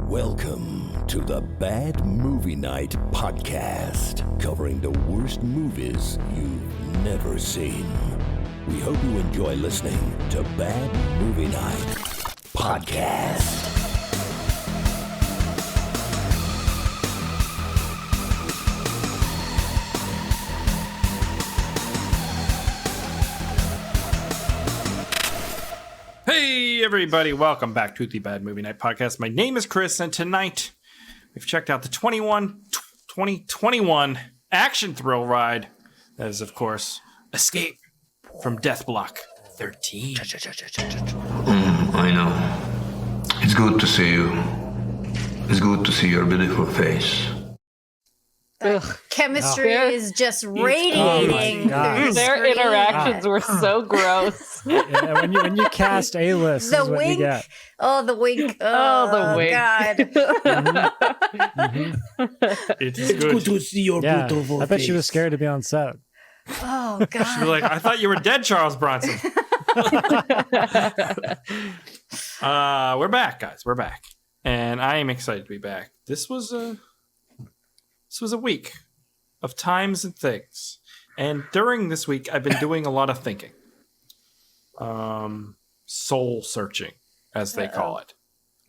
Welcome to the Bad Movie Night podcast, covering the worst movies you've never seen. We hope you enjoy listening to Bad Movie Night podcast. Hey everybody, welcome back to the Bad Movie Night podcast. My name is Chris, and tonight we've checked out the 2021 action thrill ride. That is, of course, Escape from Death Block 13. I know. It's good to see you. It's good to see your beautiful face. Chemistry is just radiating. Their interactions were so gross. Yeah, when you cast A-list, The is what wink. you get. Oh, the wink. the wink. God. It's good. to see your Yeah, beautiful I bet she was face. scared to be on set. Oh, God. You're like, I thought you were dead, Charles Bronson. We're back, guys. We're back. And I am excited to be back. This was a week of times and things. And during this week, I've been doing a lot of thinking. Soul searching, as they call it.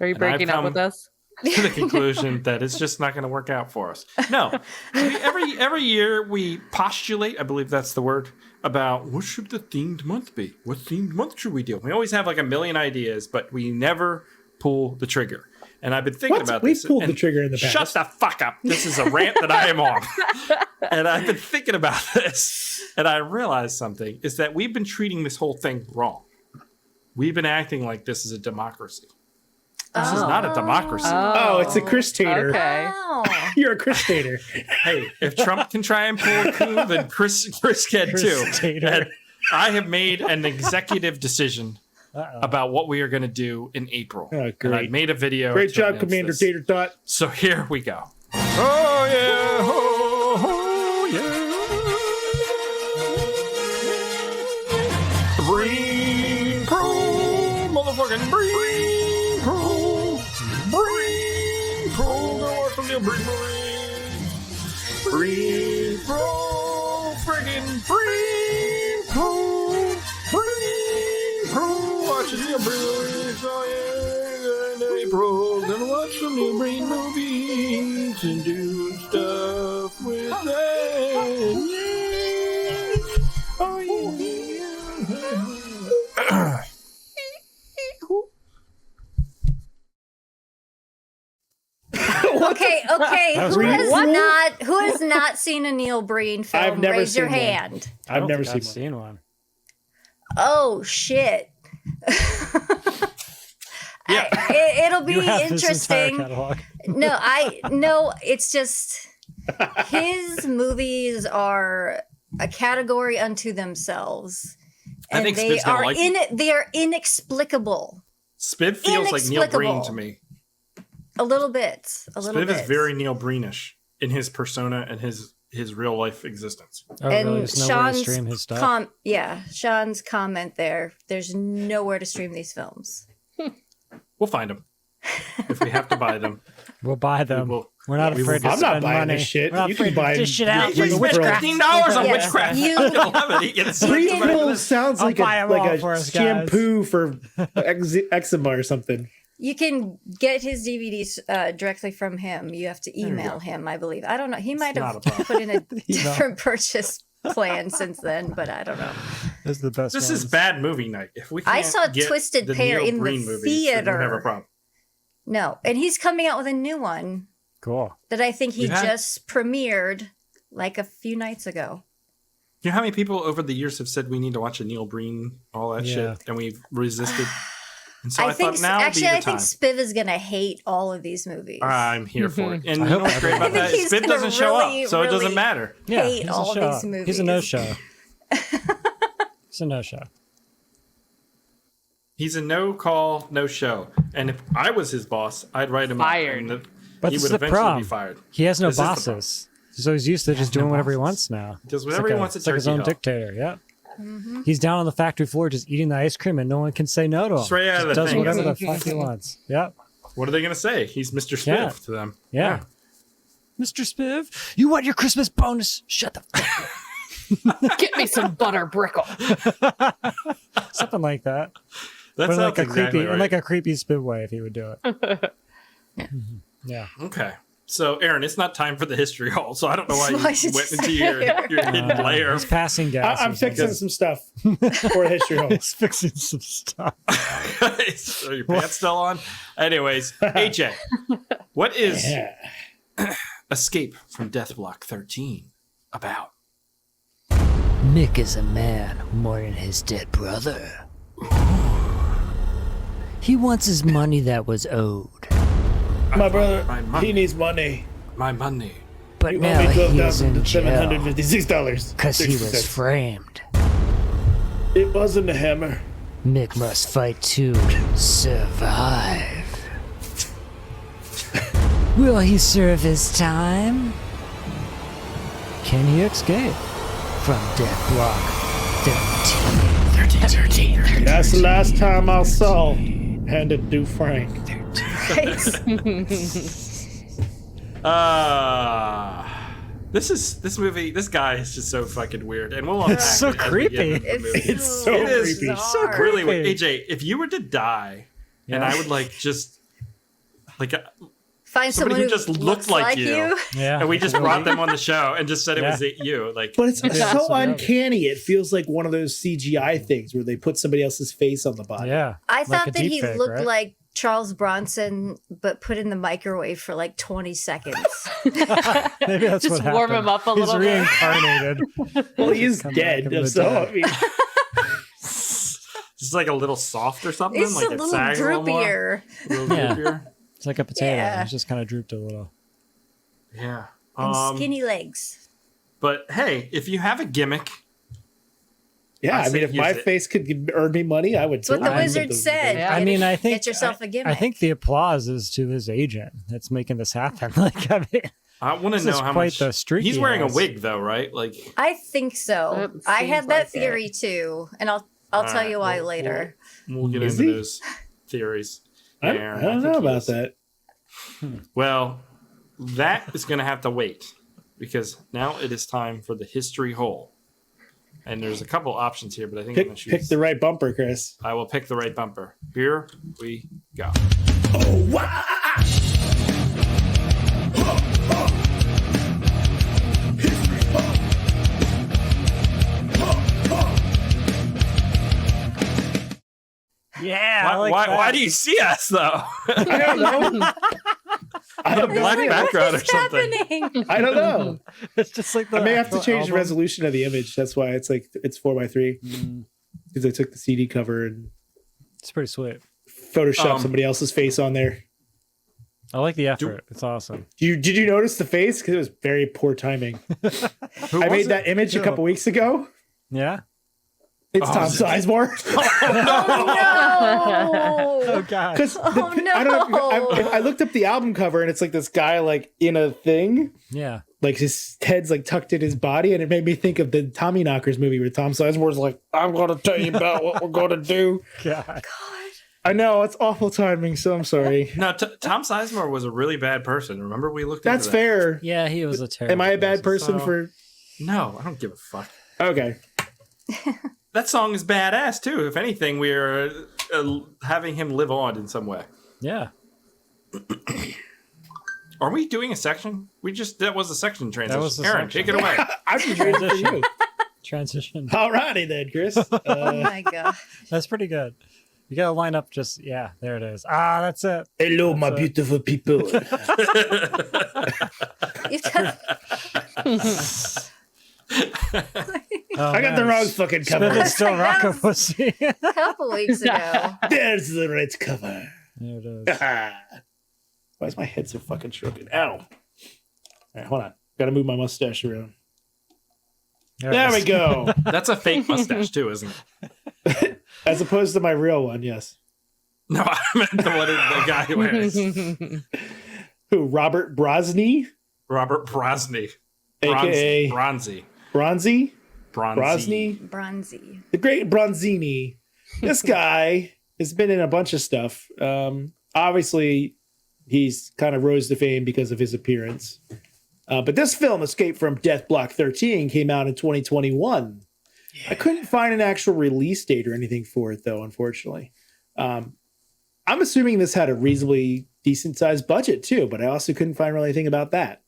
Are you And breaking I've up with come us? to the conclusion that it's just not going to work out for us. No. Every year we postulate, I believe that's the word, about what should the themed month be? What themed month should we do? We always have like a million ideas, but we never pull the trigger. And I've been thinking about We've this. pulled and the trigger in the past. Shut the fuck up. This is a rant that I am on. And I've been thinking about this. And I realized something is that we've been treating this whole thing wrong. We've been acting like this is a democracy. This is not a democracy. Oh, it's a Chris Tater. Okay. Oh. You're a Chris Tater. Hey, if Trump can try and pull a coup, then Chris can too. Tater. And I have made an executive decision about what we are going to do in April. Oh, And I great. made a video. Great to job, announce Commander this. Tater Tot. So here we go. Oh yeah, oh yeah. Breathe, pro, motherfucking breathe, pro, breathe, pro. Go watch some new breathe, breathe, pro, friggin' breathe, pro, breathe, pro. Watch some new breathe, oh yeah, in April, gonna watch some new breathe movies and do stuff with them. Yeah. Oh yeah. Okay. was Who great. has not seen a Neil Breen film? I've never Raise your seen one. hand. I've never I've seen seen one. Oh, shit. Yeah. It'll be You have this entire interesting. catalog. No, it's just his movies are a category unto themselves. I And think they Spiv's gonna are like it. they are inexplicable. Spiv feels like Neil Breen Inexplicable. to me. A little bit. Spiv is very Neil Breenish in his persona and his real life existence. Oh, really? And There's nowhere to Sean's stream his stuff. Sean's comment there. There's nowhere to stream these films. We'll find them if we have to buy them. We'll buy them. will- We're not we will- afraid to I'm not spend buying money. this shit. We're not You can afraid buy to dish it out. You Breathe spent Pro. $15 on Yes. witchcraft. You- You'll love it. He gets Breathe $6 Pro of sounds I'll like buy 'em all a for us, guys. shampoo for eczema or something. You can get his DVDs directly from him. You have to email him, I believe. I don't know. He might have not a problem. put in a different purchase plan since then, but I don't know. This is the best This ones. is bad movie night. If we can't I saw get Twisted the Pair Neil in the Breen movies, then we have a theater. problem. No, and he's coming out with a new one Cool. that I think he You had- just premiered like a few nights ago. You know how many people over the years have said we need to watch a Neil Breen, all that Yeah. shit, and we've resisted? And so I, think thought now would be the I time. think Spiv is gonna hate all of these movies. I'm here for it. And I you know hope what's great about I think that? he's Spiv gonna doesn't show really, up, so it doesn't really matter. Yeah, hate he's a all show. these movies. He's a no-show. It's a no-show. He's a no call, no show. And if I was his boss, I'd write him Fired. up. But He this would is the eventually problem. be fired. He has no This is the problem. bosses. So he's used to just doing whatever he wants now. Does It's whatever like he a- wants at It's like his Turkey own Hill. dictator. Yeah. He's down on the factory floor just eating the ice cream, and no one can say no to him. Straight out of Just the does thing. whatever the fuck he wants. Yep. What are they going to say? He's Mr. Spiff Yeah. to them. Yeah. Mr. Spiv, you want your Christmas bonus? Shut the fuck up. Get me some butter brickle. Something like that. That But in sounds like a exactly creepy, right. in like a creepy Spiv way, if he would do it. Yeah. Okay. So, Aaron, it's not time for the history hole, so I don't know why Why you is went it into your hidden layer. He's passing gas. I'm or fixing something. some stuff for a history hole. He's fixing some stuff. Are your pants still on? Anyways, AJ, what is Yeah. Escape from Death Block 13 about? Mick is a man mourning his dead brother. He wants his money that was owed, My brother, My money. he needs money. My money. but You now owe me he is in jail $12,756. because he was framed. It wasn't a hammer. Mick must fight to survive. Will he serve his time? Can he escape from Death Block 13? That's the last time I saw Handed to Frank. This movie, this guy is just so fucking weird, and we'll unpack so it as we get into the It's, movie. It's so It is creepy. So bizarre. Really, wait, creepy. AJ, if you were to die, and Yeah. I would like just like, Find somebody someone who who just looked like you. Yeah. and we just brought them on the show and just said it was you, like, But it's Yeah, so so bad. uncanny. It feels like one of those CGI things where they put somebody else's face on the body. Yeah. I Like thought a that he deep fake, looked right? like Charles Bronson, but put in the microwave for like 20 seconds. Maybe that's Just what warm happened. him up a He's little bit. reincarnated. Well, he is Come back dead. from the So, dead. I mean, just like a little soft or something. It's like a it little sags a little more. droopier. A little Yeah. droopier. It's like a potato. Yeah. It's just kind of drooped a little. Yeah. And skinny legs. But hey, if you have a gimmick, yeah, I I mean, say if my use it. face could earn me money, I would. That's what the totally wizard put those said. in. Yeah. I mean, I think Get yourself a gimmick. I think the applause is to his agent that's making this happen. Like, I mean, I want to This know is how quite much the streak he's he wearing has. a wig though, right? Like, I think so. It I seems had that like it. theory too, and I'll tell Alright, you why well, later. we'll get Is into he? those theories. I Aaron. don't think know he about is. that. Well, that is going to have to wait because now it is time for the history hole. And there's a couple options here, but I think I'm going to choose. Pick the right bumper, Chris. I will pick the right bumper. Here we go. yeah. Why, I like that. why do you see us though? I don't know. I The don't know. black background or What's something. happening? I don't know. It's just like the I may have to actual change the album. resolution of the image. That's why it's like it's 4:3 because I took the CD cover and It's pretty sweet. photoshopped somebody else's face on there. I like the effort. It's awesome. Did you notice the face? Because it was very poor timing. Who I was made it? that image a couple weeks ago. Yeah. It's Oh, Tom is it? Sizemore. No. Oh god. Because Oh, I don't know. no. I looked up the album cover and it's like this guy like in a thing, Yeah. like his head's like tucked in his body, and it made me think of the Tommy Knockers movie where Tom Sizemore's like, "I'm going to tell you about what we're going to do." God. I know it's awful timing, so I'm sorry. No, Tom Sizemore was a really bad person. Remember we looked That's into that? fair. Yeah, he was a terrible. Am I a bad person So- for? No, I don't give a fuck. Okay. That song is badass too. If anything, we're having him live on in some way. Yeah. Are we doing a section? That was a section transition. was the Aaron, section. take it away. I'm just waiting for you. Transition. Alrighty then, Chris. Oh my god. That's pretty good. You gotta line up just there it is. Ah, that's it. Hello, my beautiful people. You've done- Oh, I got the wrong fucking Smith cover. is still That rocking was- pussy. There a couple weeks ago. There's the right cover. it is. Why is my head so fucking shrunken? Ow. All right, hold on. Gotta move my mustache around. There we go. That's a fake mustache too, isn't it? As opposed to my real one, yes. No, I meant the one the guy wears. Who? Robert Brosny? Robert Brosny. AKA Bronzi. Bronzi? Bronzi. Brosny? Bronzy. The great Bronzini. This guy has been in a bunch of stuff. Obviously, he's kind of rose to fame because of his appearance. But this film, Escape from Death Block 13, came out in 2021. I couldn't find an actual release date or anything for it, though, unfortunately. I'm assuming this had a reasonably decent sized budget, too, but I also couldn't find really anything about that.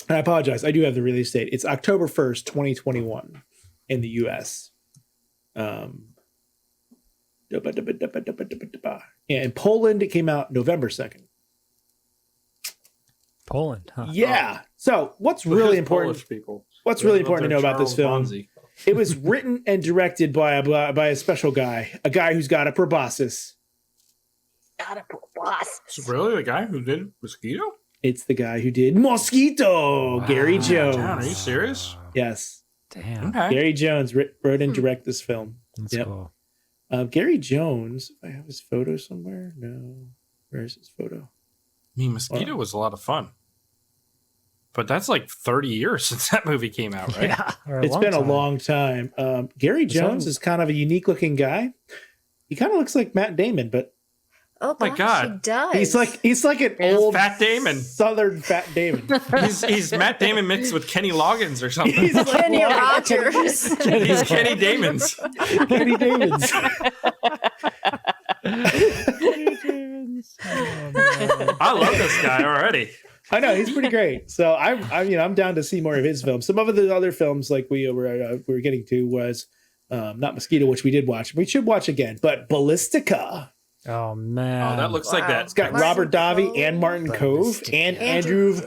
And I apologize. I do have the release date. It's October 1st, 2021 in the US. Yeah, in Poland, it came out November 2nd. Poland, huh? Yeah. So what's really important? Polish people. What's really important to know about this film? Bronzi. It was written and directed by a special guy, a guy who's got a proboscis. It's really the guy who did Mosquito? It's the guy who did Mosquito, Gary Jones. Damn, are you serious? Yes. Damn, Okay. Gary Jones wrote and directed this film. that's Yep. cool. Gary Jones, if I have his photo somewhere. No. Where's his photo? I mean, Mosquito was a lot of fun. But that's like 30 years since that movie came out, right? Yeah, It's been a long time. Gary Jones is kind of a unique looking guy. He kind of looks like Matt Damon, but Oh my gosh, God. he does. he's like an old Fat Damon. Southern Fat Damon. He's Matt Damon mixed with Kenny Loggins or something. He's like Kenny Kenny- Rogers. He's Kenny Damon's. Kenny Damon's. I love this guy already. I know he's pretty great. So I'm down to see more of his films. Some of the other films like we were getting to was not Mosquito, which we did watch. We should watch again, but Ballistica. Oh man, Oh, that looks like that. It's got Martin Robert Davi Cove. and Martin Cove and Andrew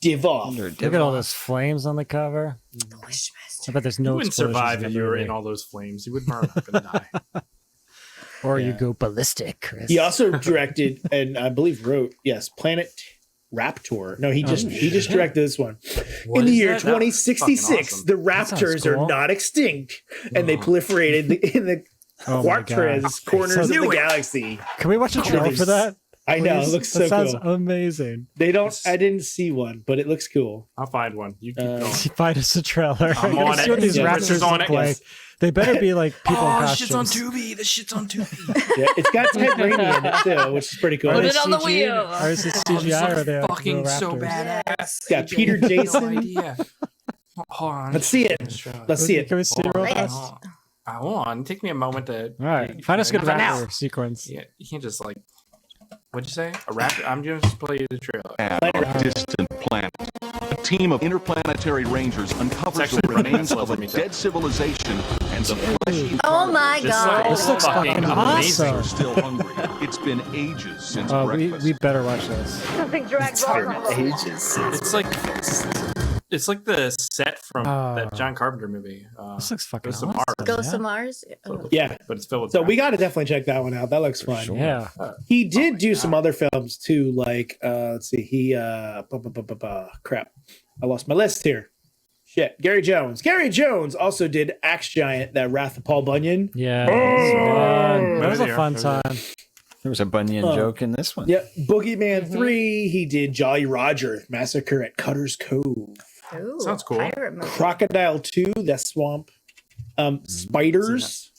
Divoff. Look at all those flames on the cover. I bet there's no. You wouldn't explosions survive in if the you were movie. in all those flames. You would burn up and die. Or Yeah. you go ballistic, Chris. He also directed and I believe wrote Planet Raptor. No, he just directed this one. What in the is year that? That was 2066, fucking awesome. the raptors cool. are not extinct, and they proliferated in the Oh my God. Quartres corners So- of the Knew it. galaxy. Can we watch a trailer for that? I know, it please? looks That so sounds cool. amazing. They don't. I didn't see one, but it looks cool. I'll find one. You keep going. Find us a trailer. I'm Gotta on see it. what these Yeah. Chris is raptors on look it. like. Yes. They better be like people in Oh, costumes. shit's on Tubi. This shit's on Tubi. Yeah, it's got Ted Raimi in it too, which is pretty cool. Are they Put it on the CG? wheel. Or is it Oh, CGI this or looks are they fucking real so raptors? badass. Yeah, Peter No Jason. idea. Hold on. Let's see it. Let's see it. Can we see it real Hold fast? on. Hold on. Take me a moment to. All right, find us a good Now. raptor sequence. Yeah, you can't just like. What'd you say? A raptor? I'm just play you the trailer. At a distant planet, a team of interplanetary rangers uncovers actually the running remains slow of for a me, too. dead civilization, and the fleshy Oh my This god. This looks fucking amazing. awesome. are still hungry. It's been ages since Oh, breakfast. we better watch this. It's like the set from Oh. that John Carpenter movie. This looks fucking Ghost of awesome. Mars. Ghost yeah. of Mars. Oh. Yeah. But it's filled with. So we got to definitely check that one out. That looks fun. Yeah. He did do some other films too, like let's see, he crap. I lost my list here. Shit. Gary Jones. Gary Jones also did Axe Giant, that Wrath of Paul Bunyan. Yeah. That was a There. fun time. There was a Bunyan joke in this one. Yep. Boogeyman 3. He did Jolly Roger, Massacre at Cutter's Cove. Ooh, Sounds cool. pirate movie. Crocodile 2, The Swamp. Spiders.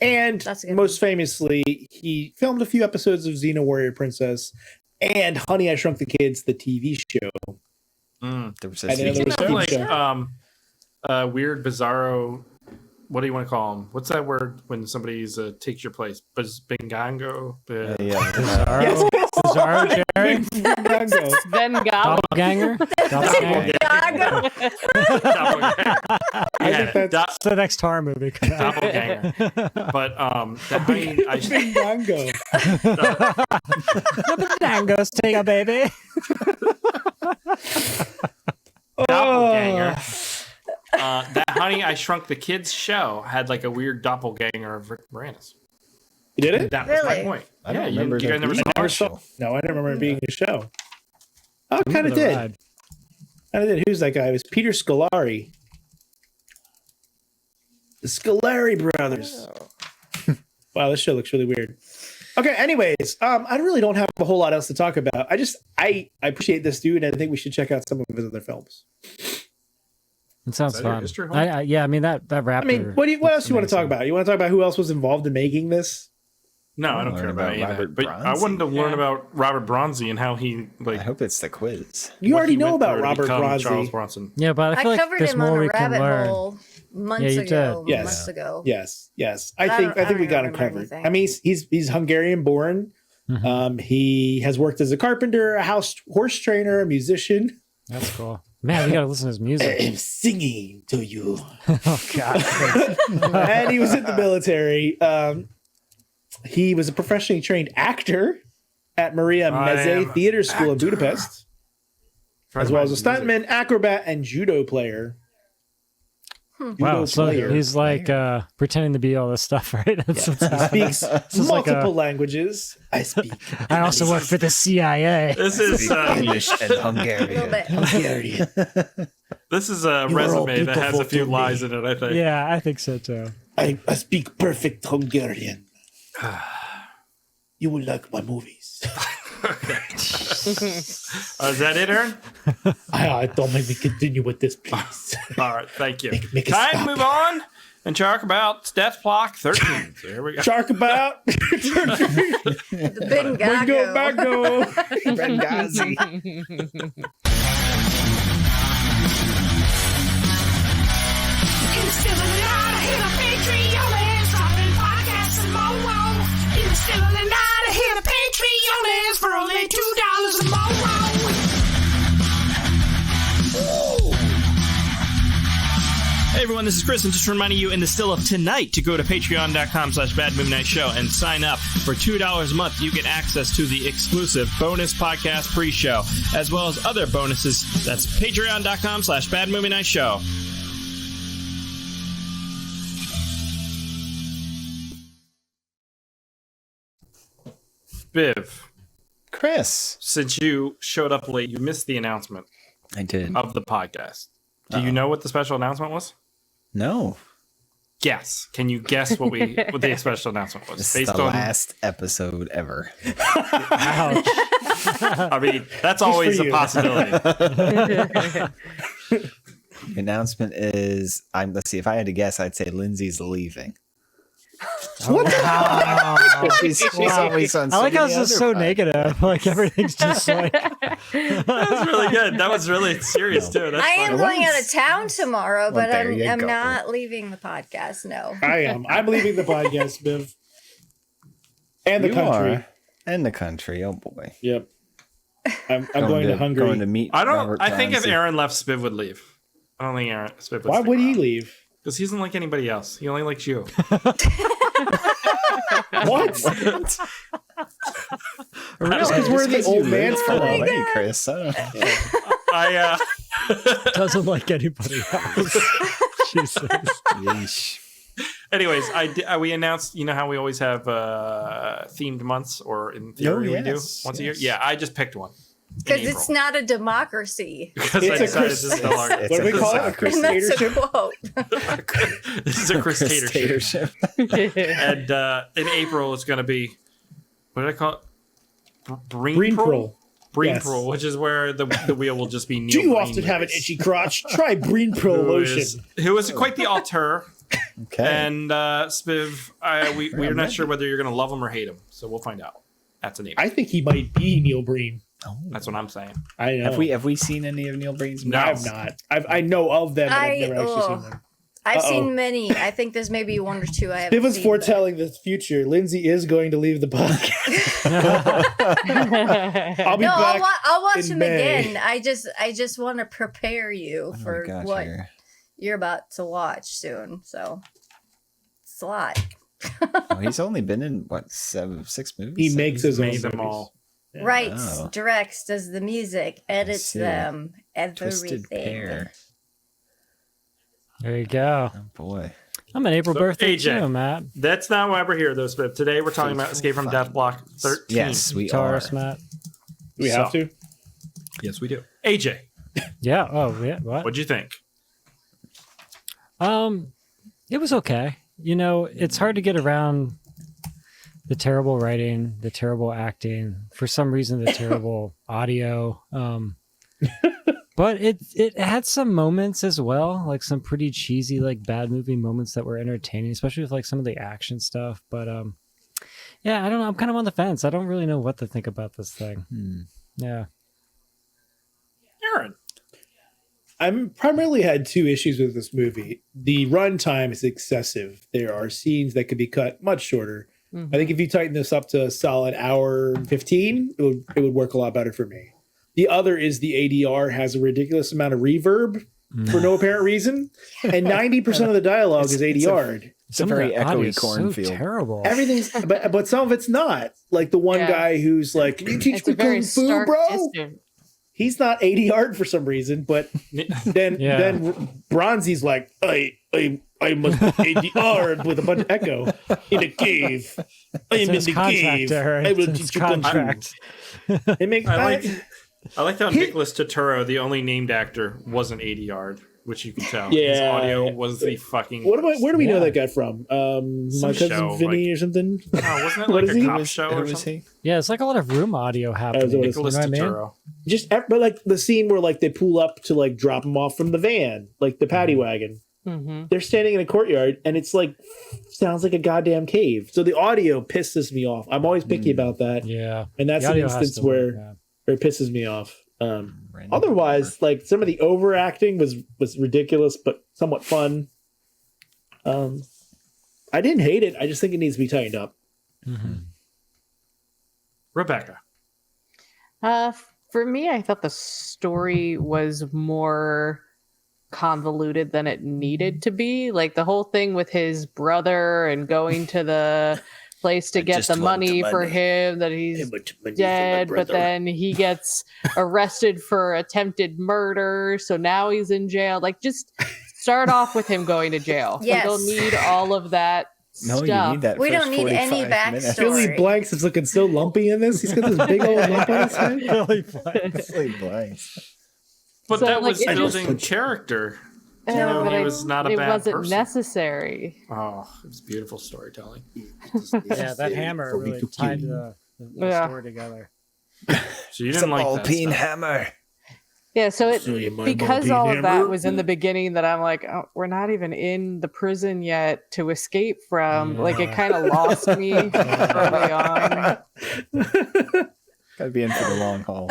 And That's a good most famously, he filmed a few episodes of Xena Warrior Princess and Honey, I Shrunk the Kids, the TV show. There was I a didn't know Speaking there of was like a weird, bizarro. What do you want to call them? What's that word when somebody's takes your place? Bingango. yeah. Bizarro, Bizarro Jerry? Bingo. Then go. Doppelganger? Doppelganger? Yeah, that's- It's the next horror movie. doppelganger. But Bingo. Dangos, take a baby. doppelganger. That Honey, I Shrunk the Kids show had like a weird doppelganger of Rick Moranis. You did it? That was my Really? point. I don't you remember guys that never being saw a it? show. No, I don't remember it being a show. Oh, it kind of did. Kind of did. Who's that guy? It was Peter Scolari. The Scolari brothers. Wow, this show looks really weird. Okay, anyways, I really don't have a whole lot else to talk about. I appreciate this dude, and I think we should check out some of his other films. It sounds Is that your fun. history home? Yeah, I mean that raptor. I mean, what else looks you want to talk amazing. about? You want to talk about who else was involved in making this? No, I don't learn care about any of Robert that. But I Bronzi. wanted to learn about Robert Bronzi and how he I hope it's the quiz. You what already he know went about through to Robert become Charles Bronzi. Bronson. Yeah, but I I feel like covered there's him on more a we can rabbit learn. hole months Yeah, you ago. did. Yes. Months ago. Yes. But I think we got him remember covered. anything. I mean, he's Hungarian born. He has worked as a carpenter, a horse trainer, a musician. That's cool. Man, we gotta listen to his music. I'm singing to you. Oh God. And he was in the military. He was a professionally trained actor at Maria Meze Theater School in Budapest, as well as a stuntman, acrobat, and judo player. Wow, so he's like pretending to be all this stuff, right? That's what's He happening. speaks is like multiple languages. I speak. I also work for the CIA. This is English and A little Hungarian. bit. Hungarian. this is a You are all resume that has a beautiful few to lies me. in it. I think. Yeah, I think so too. I speak perfect Hungarian. You will like my movies. Is that it, Aaron? Don't make me continue with this, please. All right, thank you. Make it Time to stop. move on and talk about Death Block 13. So here we go. Shark about. The Bingo, Bingago. Benghazi. Hey everyone, this is Chris, and just reminding you in the still of tonight to go to patreon.com/badmovienight and sign up. For $2 a month, you get access to the exclusive bonus podcast pre-show, as well as other bonuses. That's patreon.com/badmovienight show. Biv, Chris. since you showed up late, you missed the announcement I did. of the podcast. Do you know what the special announcement was? No. Guess. Can you guess what the special announcement was? This is the last episode ever. Ouch. I mean, that's always a you. possibility. The announcement is, let's see, if I had to guess, I'd say Lindsay's leaving. What the She's always on I like how many it's just other so podcasts. negative. Like everything's just like That was really good. That was really serious too. That's I am funny. going out of town tomorrow, but there you I'm go. not leaving the podcast. No. I am. I'm leaving the podcast, Biv. And the You country. are. And the country. Oh boy. Yep. I'm going to Hungary. Going to meet Robert I think if Bronzi. Aaron left, Spiv would leave. I don't think Spiv would. Why would he leave? Because he doesn't like anybody else. He only likes you. What? Just Because we're the old man's for club. already, Chris. I don't know. I doesn't like anybody else. Jesus. Yeesh. anyways, we announced. You know how we always have themed months, or in theory we do yes, once a year. yes. Yeah, I just picked one. Because it's not a democracy. Because It's I a decided Chris- this is no longer. It's What do we a call it? A Chris- And that's a crusadership? quote. This is a crusadership. And in April, it's going to be, what did I call it? Breenprol. Breenprol, Yes. which is where the wheel will just be Neil Do you Breen often have an movies. itchy crotch? Try Breenprol lotion. Who is quite the auteur. Okay. And Spiv, we're not sure whether you're going to love him or hate him. So we'll find out. That's an April. I think he might be Neil Breen. That's what I'm saying. I know. Have we seen any of Neil Breen's No. I have not. I know of them, but I've never actually seen them. I've Uh-oh. seen many. I think there's maybe one or two I haven't It was seen. foretelling the future. Lindsay is going to leave the podcast. I'll be No, back. I'll watch in him May. again. I just want to prepare you Oh my for gosh, what here. you're about to watch soon. So it's a lot. Oh, he's only been in what, 6 movies? He makes his own Made them movies. all. Writes, Oh. directs, does the music, edits see. them, Twisted everything. Pair. There you go. Oh boy. I'm an April So, birthday AJ. too, Matt. That's not why we're here, though, Spiv. Today we're talking about Escape from Death Block 13. Yes, we Taurus, are. Matt. Do we have So- to? Yes, we do. AJ, Yeah. Oh, yeah. What? what'd you think? It was okay. You know, it's hard to get around the terrible writing, the terrible acting, for some reason the terrible audio. But it had some moments as well, like some pretty cheesy, like bad movie moments that were entertaining, especially with like some of the action stuff. But Yeah, I don't know. I'm kind of on the fence. I don't really know what to think about this thing. Yeah. Aaron. I'm primarily had two issues with this movie. The runtime is excessive. There are scenes that could be cut much shorter. I think if you tighten this up to a solid hour and 15, it would work a lot better for me. The other is the ADR has a ridiculous amount of reverb for no apparent reason, and 90% of the dialogue is ADR'd. It's a very echoey so cornfield. Terrible. Everything's, but some of it's not. Like the one guy who's like, "Can you teach It's me a very kung fu, stark bro?" distance. He's not ADR'd for some reason, but then Bronzi's like, I must be ADR'd with a bunch of echo in a cave. I am in the cave. I will teach you kung fu. It makes I like how Nicholas Turturro, the only named actor, wasn't ADR'd, which you can tell. His audio was the fucking. Where do we know that guy from? My cousin show, Vinny or something. Oh, wasn't it like a cop show or something? Yeah, it's like a lot of room audio happening. Nicholas Turturro. But like the scene where like they pull up to like drop him off from the van, like the paddy wagon. They're standing in a courtyard, and it's like sounds like a goddamn cave. So the audio pisses me off. I'm always picky about that. Yeah, and that's an instance where it pisses me off. Otherwise, like some of the overacting was ridiculous, but somewhat fun. I didn't hate it. I just think it needs to be tightened up. Rebecca. For me, I thought the story was more convoluted than it needed to be. Like the whole thing with his brother and going to the place to get the money for him, that he's dead, but then he gets arrested for attempted murder, so now he's in jail. Like, just start off with him going to jail. Yes. We don't need all of that No, stuff. you need that. We don't first need any 45 minutes. backstory. Billy Blanks is looking so lumpy in this. He's got this big old lump on his head. Billy Blanks. But So, that like, was it building character. No, He was not a it bad wasn't person. necessary. Oh, it was beautiful storytelling. Yeah, that hammer really tied the story together. So you didn't like that Alpine stuff. hammer. Yeah, so because all of that hammer. was in the beginning, that I'm like, oh, we're not even in the prison yet to escape from. Like, it kind of lost me early on. Gotta be in for the long haul.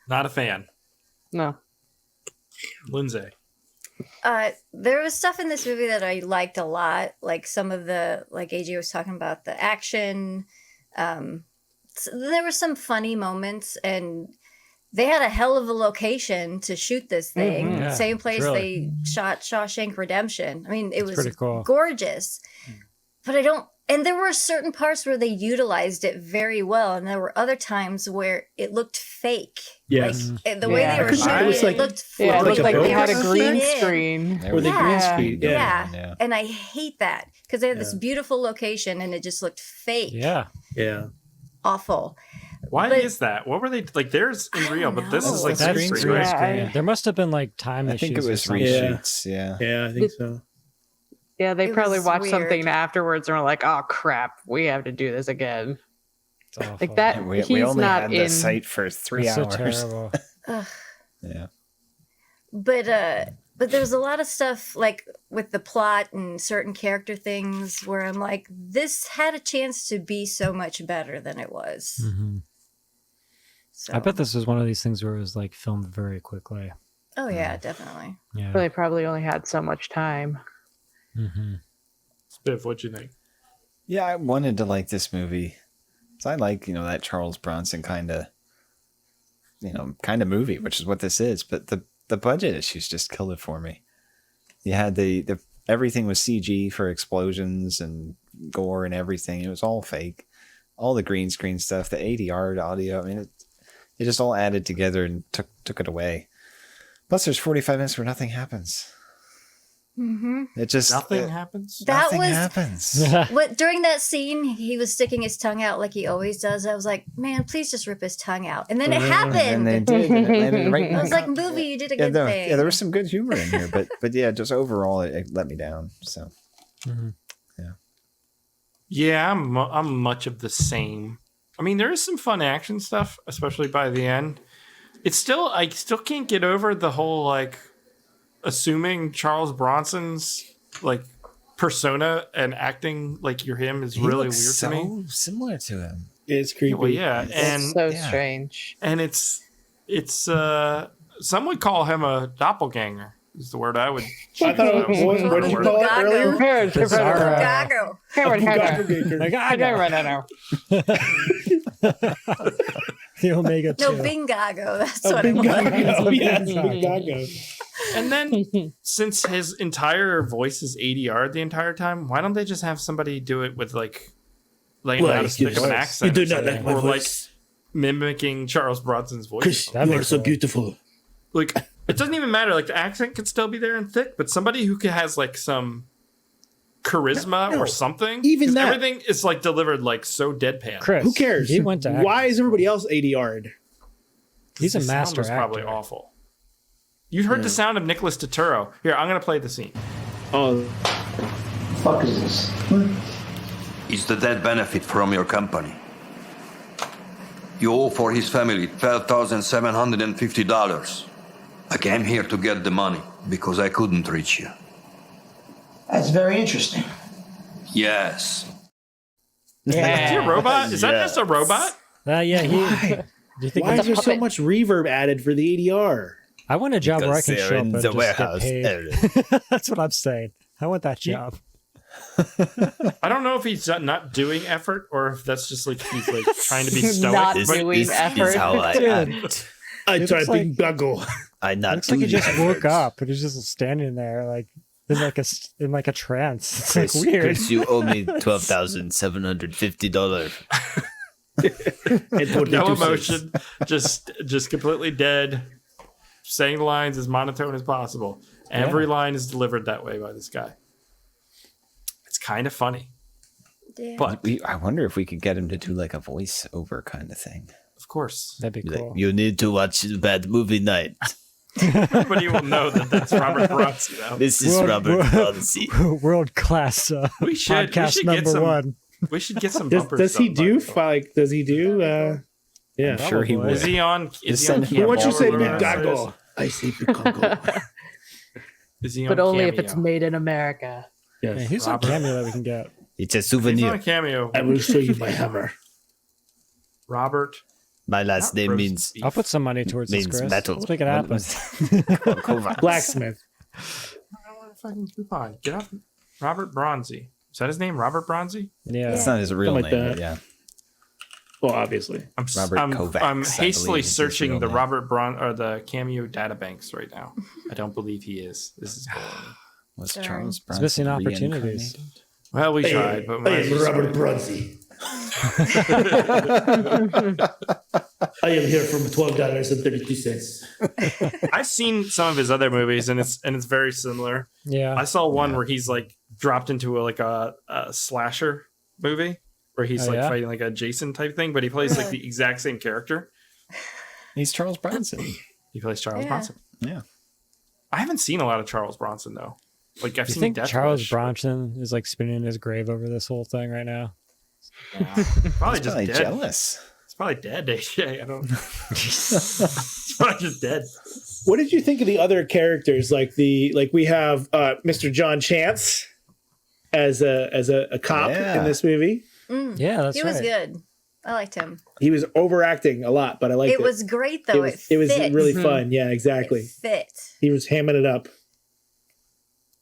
Not a fan. No. Lindsay. There was stuff in this movie that I liked a lot, like some of the, like AJ was talking about, the action. There were some funny moments, and they had a hell of a location to shoot this thing. Yeah, Same place really. they shot Shawshank Redemption. I mean, it was pretty cool. gorgeous. But and there were certain parts where they utilized it very well, and there were other times where it looked fake. Yes. Like, the way they were It shooting was it, like- it looked Yeah, it Like looked a like they had a boat. green Yeah. screen. There Or the was green a screen. Yeah. Yeah. And I hate that because they had this beautiful location and it just looked fake. Yeah. Yeah. Awful. Why But- is that? What were they like? There's in real, but this is know. like That's green green screen, right? screen. There must have been like time I issues. think it or was something. reshoots. Yeah. Yeah, I think so. Yeah, they It probably was watched weird. something afterwards and were like, oh crap, we have to do this again. It's awful. Like that, And we he's only not had in. the site for 3 It's so hours. terrible. Yeah. But there's a lot of stuff like with the plot and certain character things where I'm like, this had a chance to be so much better than it was. Mhm. So, I bet this was one of these things where it was like filmed very quickly. Oh yeah, definitely. Yeah. They probably only had so much time. Mm-hmm. Spiv, what'd you think? Yeah, I wanted to like this movie. So I like, that Charles Bronson kind of movie, which is what this is. But the budget issues just killed it for me. You had the everything was CG for explosions and gore and everything. It was all fake. All the green screen stuff, the ADR audio. I mean, it just all added together and took it away. Plus, there's 45 minutes where nothing happens. Mm-hmm. It just Nothing happens. That nothing was happens. what during that scene he was sticking his tongue out like he always does. I was like, man, please just rip his tongue out. And then it happened. And they did, and it landed right in I the was like, cup. movie, you did a Yeah, good thing. there was some good humor in here, but yeah, just overall it let me down. So Mhm. Yeah, I'm much of the same. I mean, there is some fun action stuff, especially by the end. I still can't get over the whole like assuming Charles Bronson's like persona and acting like you're him is He really weird looks to me. so similar to him. It's creepy. Well, yeah, and It's so strange. and it's some would call him a doppelganger. Is the word I would. I thought it was, what did you call it earlier? Chicago. The Omega 2. No, Bingago. That's what it was. Bingago. Yes, Bingago. And then, since his entire voice is ADR the entire time, why don't they just have somebody do it with like out a stick of an accent? You do not like my or voice. Mimicking Charles Bronson's voice. Chris, you are so beautiful. Like, it doesn't even matter. Like, the accent could still be there and thick, but somebody who has like some charisma or something. Even 'cause that. everything is like delivered like so deadpan. Chris, Who cares? He went to Why is everybody else ADR'd? He's a The sound master was actor. probably awful. You heard the sound of Nicholas Turturro. Here, I'm gonna play the scene. Oh, Fuck is this? It's the death benefit from your company. You owe for his family $12,750. I came here to get the money because I couldn't reach you. That's very interesting. Yes. Is he a robot? Is that just a robot? Yeah. Do you think why is there so much reverb added for the ADR? I want a job where I can Because show they're up in and the just warehouse. get paid. That's what I'm saying. I want that job. I don't know if he's not doing effort or if that's just like he's like trying to be stoic. Not but doing effort. Is how I act. I It try looks to like- Bingago. I not Looks do like he the just woke efforts. up and he's just standing there like in like a trance. It's like weird. Chris, you owe me $12,750. No emotion, just completely dead, saying the lines as monotone as possible. Every line is delivered that way by this guy. It's kind of funny, Yeah. but I wonder if we could get him to do like a voiceover kind of thing. of course, That'd be Be cool. like, you need to watch Bad Movie Night. everybody will know that that's Robert Bronzi now. This is Robert Bronzi. World class We should podcast get number some. one. We should get some Does, bumpers. does he done, do by the way. like? Does he do? Yeah. I'm sure he Probably. would. Is he on? Is he on send him- Cameo What you say, or whatever that Bingago? I say Bingago. Is he on But only if Cameo? it's made in America. Yeah, Yes. who's on Robert. cameo that we can get? It's a He's on souvenir. Cameo. I will show you my hammer. Robert. My last Not name roast means beef. I'll put some money towards this, means Chris. metal. Let's make it happen. Kovacs. Blacksmith. I want a fucking coupon. Get off. Robert Bronzi. Is that his name? Robert Bronzi? Yeah. That's not his real Something name, like but yeah. Well, obviously. I'm Robert Kovacs, I hastily believe is his searching real the name. Robert or the Cameo databanks right now. I don't believe he is. This is boring. Was Darn. Charles It's Bronson missing opportunities. reincarnated? Well, we tried, but I am Robert Bronzi. I am here from $12.32. I've seen some of his other movies, and it's very similar. Yeah. I saw one where he's like dropped into a slasher movie where he's Oh, like yeah? fighting like a Jason type thing, but he plays like the exact same character. He's Charles Bronson. He plays Charles Yeah. Bronson. Yeah. I haven't seen a lot of Charles Bronson though. Like I've You seen think Death Charles Wish. Bronson is like spinning in his grave over this whole thing right now? Probably He's just probably dead. jealous. It's probably dead. AJ. I don't. It's probably just dead. What did you think of the other characters? Like we have Mr. John Chance as a cop Yeah. in this movie. Yeah, that's He right. was good. I liked him. He was overacting a lot, but I liked it. It was great though. it was fit. really fun. Yeah, exactly. It fit. He was hamming it up.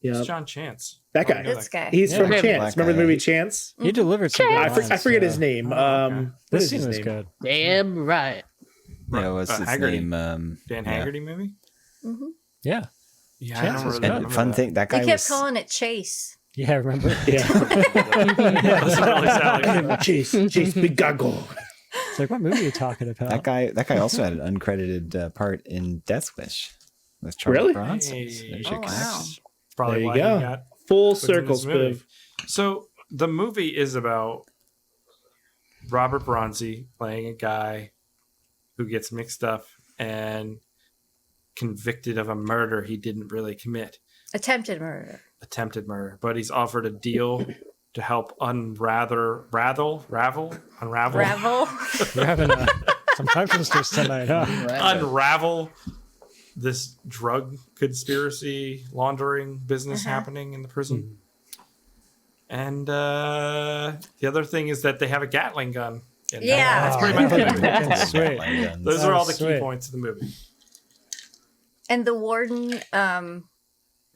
Yeah, It's John Chance. that Oh, guy. I know This guy. He's Yeah. from Black Chance. Remember the guy. movie Chance? He delivered some good I lines, forget his so- name. Oh, okay. What This is his scene was name? good. Damn right. Yeah, what's his Haggerty. name? Dan yeah. Haggerty movie. Yeah. Yeah, Chance I was don't good. remember And fun that. thing, that They guy kept was calling it Chase. Yeah, remember? Yeah. Doesn't really sound like Chase Bingago. It's like, what movie are you talking about? that guy also had an uncredited part in Death Wish with Charles Really? Bronson. Hey. There's your Oh, connection. wow. Probably There you why go. he got Full put in circle, this movie. Spiv. So the movie is about Robert Bronzi playing a guy who gets mixed up and convicted of a murder he didn't really commit, Attempted murder. attempted murder, but he's offered a deal to help unravel Ravel. We're having some tongue twisters tonight, huh? unravel this drug conspiracy laundering business happening in the prison. And the other thing is that they have a Gatling gun. Yeah. That's pretty much the movie. That's sweet. Those are all the key Sweet. points of the movie. And the warden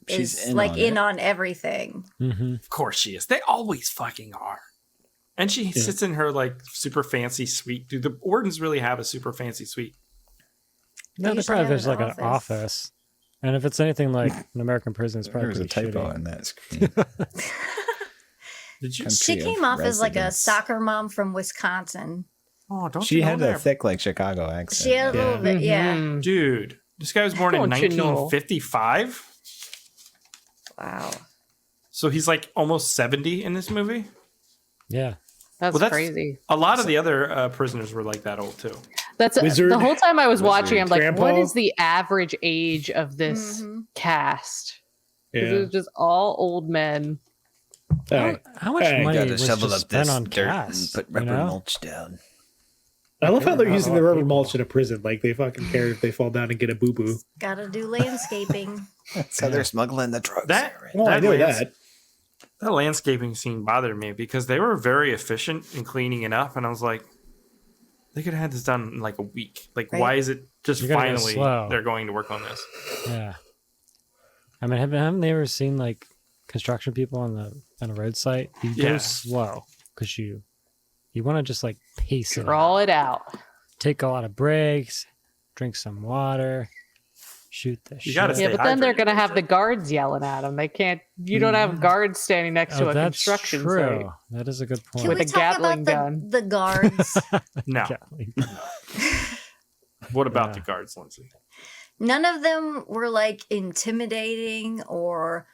She's is in like on in it. on everything. Mm-hmm. Of course she is. They always fucking are. And she sits in her like super fancy suite. Do the wardens really have a super fancy suite? No, they usually probably have there's an like an office. And if it's anything like an American prison, it's probably There was a pretty typo shitty. in that screen. Did you? She Country came of off as like a residence. soccer mom from Wisconsin. Oh, don't She you know had that? a thick, like Chicago accent. She had a little bit, yeah. Mhm. Dude, this guy was born in Don't you know? 1955. Wow. So he's like almost 70 in this movie. Yeah. That's, Well, that's- crazy. A lot of the other prisoners were like that old too. That's Wizard. the whole time I was watching. I'm like, Grandpa. what is the average age of this cast? Because it was just all old men. Hey, How much Hey. money Gotta was shovel just up this spent on dirt cast? and put you rubber know? mulch down. I love how they're Not a using lot the of rubber people. mulch in a prison. Like they fucking care if they fall down and get a boo boo. Gotta do landscaping. So they're smuggling the drugs. That there, right? Well, I know lands- that. That landscaping scene bothered me because they were very efficient in cleaning it up, and I was like, they could have had this done in like a week. Like, Right. why is it just You gotta go finally slow. they're going to work on this? Yeah. I mean, haven't they ever seen like construction people on a road site? You Yeah. go slow because you want to just like pace it. Draw out. it out. Take a lot of breaks, drink some water, shoot the shit. gotta Yeah, stay but then they're hydrated, gonna have the so- guards yelling at them. They can't. You don't have guards standing next to a that's construction true. site. That is a good point. Can With we a talk Gatling about gun. the guards? No. Gatling. What about Yeah. the guards, Lindsay? None of them were like intimidating or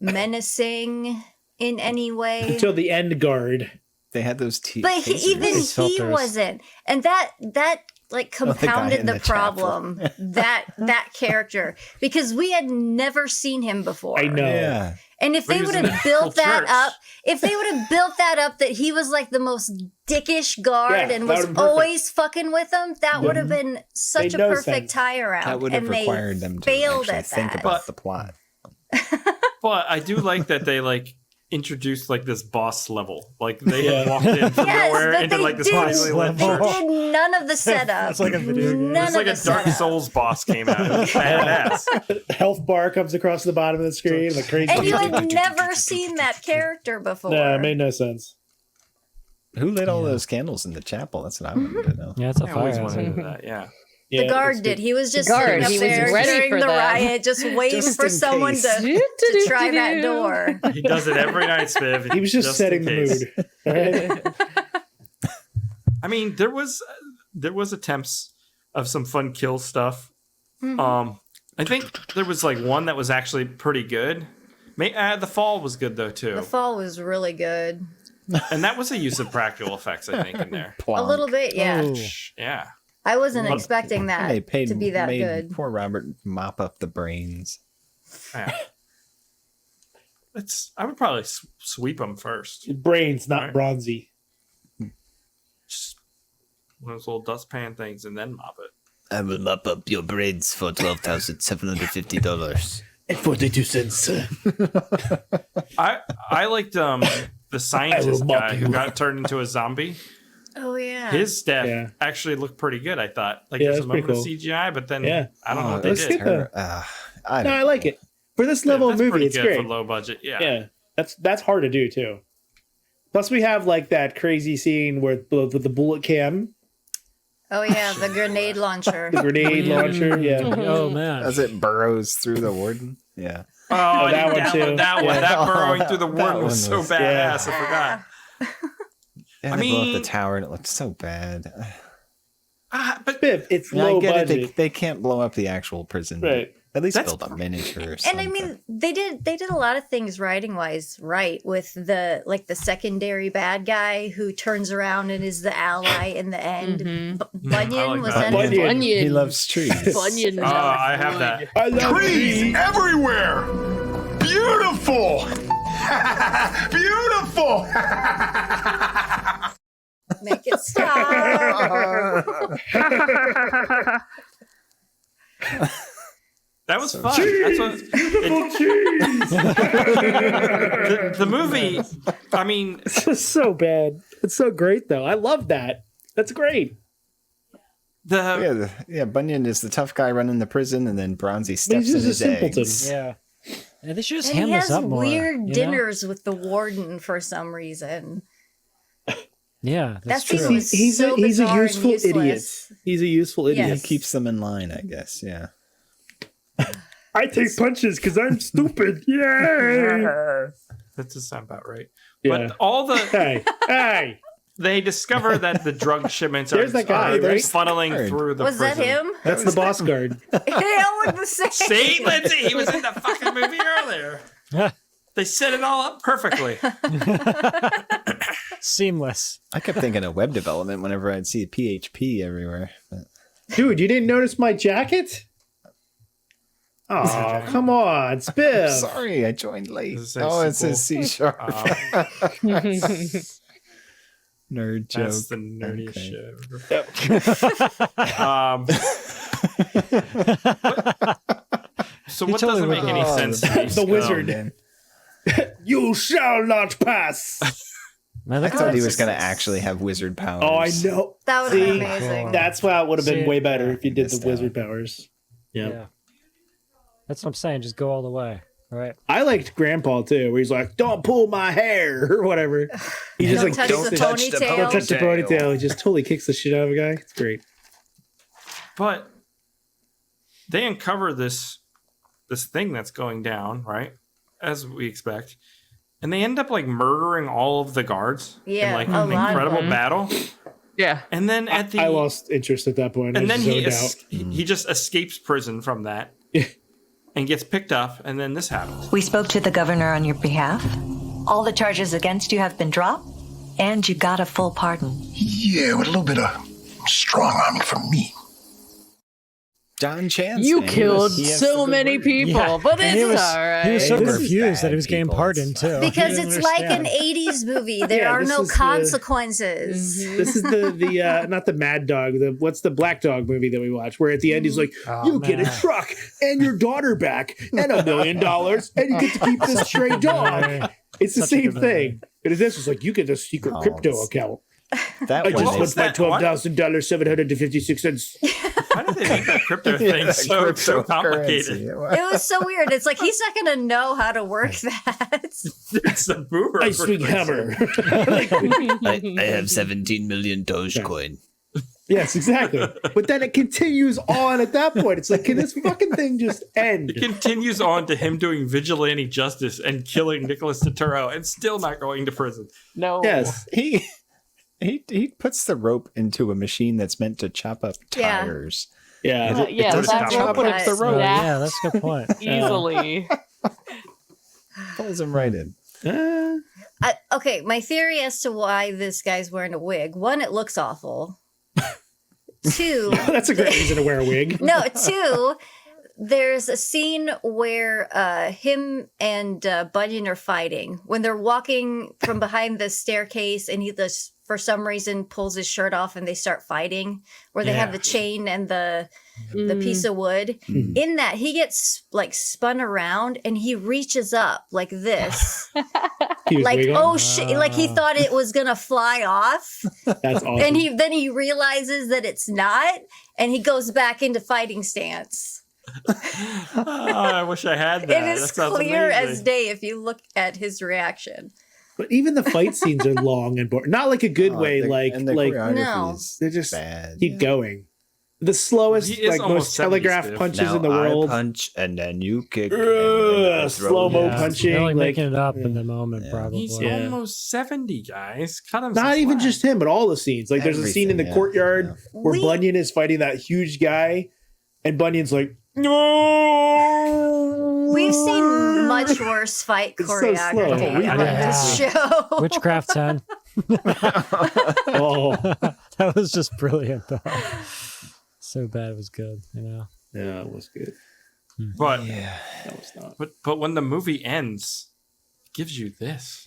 menacing in any way. Until the end guard. They had those But tasers. even These he filters. wasn't, and that like the guy compounded in the the chapel. problem. that character, because we had never seen him before. I know. Yeah. And if But they he was would in have the built actual that church. up, if they would have built that up that he was like the most dickish guard Yeah, and that was would've been perfect. always fucking with them, that would have been such Made a no perfect sense. tie around. That would have and they required them to failed actually at think that. about the plot. But I do like that they like introduced like this boss level. Like they had Yeah. walked in from Yes, nowhere but into they like this didn't. highly lit They church. did none of the setup. It's like a video game. None It's like of a the Dark setup. Souls boss came out. It was badass. Health bar comes across the bottom of the screen. Like crazy. And you had never seen that character before. No, it made no sense. Who lit all those candles in the chapel? That's what I wanted to know. Yeah, it's a I always fire. wanted hazard. that. Yeah. Yeah, The guard it's did. good. He was just guard, sitting up he was there ready during for the them. riot, just waiting Just for in someone case. to try that door. He does it every night, Spiv. He was just setting in the case. mood. Right? I mean, there was attempts of some fun kill stuff. Mhm. I think there was like one that was actually pretty good. The fall was good though too, The fall was really good. and that was a use of practical effects. I think in there. A little bit, yeah. Oh. Yeah. I wasn't Well, expecting that They paid to be that made good. poor Robert mop up the brains. Yeah. I would probably sweep them first. Brains, not Right. bronzy. Just one of those little dustpan things, and then mop it. I will mop up your brains for $12,750. And 42 cents. I liked the scientist mop guy you. who got turned into a zombie. Oh yeah. His death Yeah. actually looked pretty good. I thought like Yeah, there's a that's pretty moment of cool. CGI, but then Yeah. I don't know what they let's did. get the- I No, don't I like it. For this level of That's movie, pretty it's good great. for low budget. Yeah. Yeah, that's hard to do too. Plus, we have like that crazy scene where with the bullet cam, Oh yeah, the grenade launcher. the grenade launcher. Yeah, Oh man. As it burrows through the warden. Yeah. Oh, I that didn't one download too. that one. Yeah. That burrowing through the That warden one was so was- badass. yeah. I forgot. And I they blow up mean- the tower and it looked so bad. But Biff, it's Yeah, I low get it. budget. They can't blow up the actual prison. but Right. At least That's- build a miniature or And something. I mean, they did a lot of things writing wise right with the secondary bad guy who turns around and is the ally in the end. Mhm. Bunyan I like was that. that Bunyan. his- Bunyan. He loves trees. Bunyan. oh, I have that. I love Trees trees. everywhere! Beautiful! Beautiful! Make it stop. That was fun. Cheese! That's what, Beautiful cheese! the movie, I mean... It's just so bad. It's so great, though. I love that. That's great. Bunyan is the tough guy running the prison, and then Bronzi steps he's in just his a simpleton. eggs. Yeah. They should just And ham he this has up more. weird you know? dinners with the warden for some reason. Yeah, that's That true. scene was He's so a bizarre and useful idiot. useless. He's a useful idiot. Yes. He keeps them in line, I guess. Yeah. I take punches because I'm stupid. Yay! That does sound about right. Yeah. But all the... Hey! They discover that the drug shipments are, There's that guy, right? funneling through the Was that prison. him? That's the boss guard. They all look the same. See, Lindsay, he was in the fucking movie earlier. They set it all up perfectly. Seamless. I kept thinking of web development whenever I'd see a PHP everywhere. But... Dude, you didn't notice my jacket? Oh, come on, Spiff. Sorry, I joined late. Does it say Oh, it sequel? says C#. Nerd joke. That's the nerdiest shit. So what totally doesn't make went any off. sense to me? The wizard. You shall not pass. I thought he was going to actually have wizard powers. Oh, I know. That would have been amazing. That's why it would have been See, way better if you did the missed wizard powers. Yeah. That's what I'm saying. Just go all the way. All right. I liked Grandpa too, where he's like, "Don't pull my hair" or whatever. He just Don't like touch the ponytail. Don't touch the ponytail. He just totally kicks the shit out of a guy. It's great. But they uncover this thing that's going down, right? As we expect. And they end up like murdering all of the guards Yeah, in like a an lot of incredible them. battle. Yeah. And then at the I lost interest at that point. and I then was zoned out. he just escapes prison from that and gets picked up, and then this happens. We spoke to the governor on your behalf. All the charges against you have been dropped, and you got a full pardon. Yeah, with a little bit of strong arming from me. John Chance. You man. killed He has so some good many words. people, but And he it's was, all right. He was so This is confused that bad, he was getting people. pardoned too. Because He didn't it's like an understand. 80s movie. There Yeah, are this no is the- consequences. This is the not the Mad Dog. What's the Black Dog movie that we watched? Where at the end he's like, Oh, "You get a man. truck and your daughter back and $1 million, and you get to keep this stray dog." It's the Such a same good movie. thing. And this is like, you get a secret Oh, crypto it's- account. That I one just is- spent my $12,756. Why did they make that crypto thing so complicated? It was so weird. It's like he's not going to know how to work that. It's a boomer. I swing hammer. I have 17 million Dogecoin. Yes, exactly. But then it continues on at that point. It's like, can this fucking thing just end? It continues on to him doing vigilante justice and killing Nicholas Turturro and still not going to prison. No. Yes. He puts the rope into a machine that's meant to chop up Yeah. tires. Yeah. Yeah, doesn't that chop rope would up have the rope. Oh, snapped yeah, that's a good point. easily. Pulls him right in. Okay, my theory as to why this guy's wearing a wig. One, it looks awful. Two, That's a great reason to wear a wig. no, two, there's a scene where him and Bunyan are fighting when they're walking from behind the staircase, and he just for some reason pulls his shirt off and they start fighting, where they have the chain and the piece of wood. In that, he gets like spun around and he reaches up like this. He was Like, wiggling. oh shit, like he thought it was gonna fly off. That's awesome. And he realizes that it's not, and he goes back into fighting stance. Oh, I wish I had that. It is That sounds clear as amazing. day if you look at his reaction. But even the fight scenes are long and boring. Not like a good way, and the like choreography No. is they just bad. keep going. The slowest, He is like almost most 70 telegraph stiff. punches Now in the world. I punch and then you kick. and then I throw Slow-mo you. punching. They're like like- making it up in the moment, probably. He's Yeah. almost 70, guys. Cut him Not some even slack. just him, but all the scenes. Like there's a scene in the Everything, yeah, courtyard yeah. where Bunyan is fighting that huge guy, and Bunyan's like, no. We've seen much worse fight It's so slow. choreography on this show. Witchcraft 10. Oh, That was just brilliant, though. So bad it was good, you know? yeah, it was good. But, That was not. but when the movie ends, it gives you this.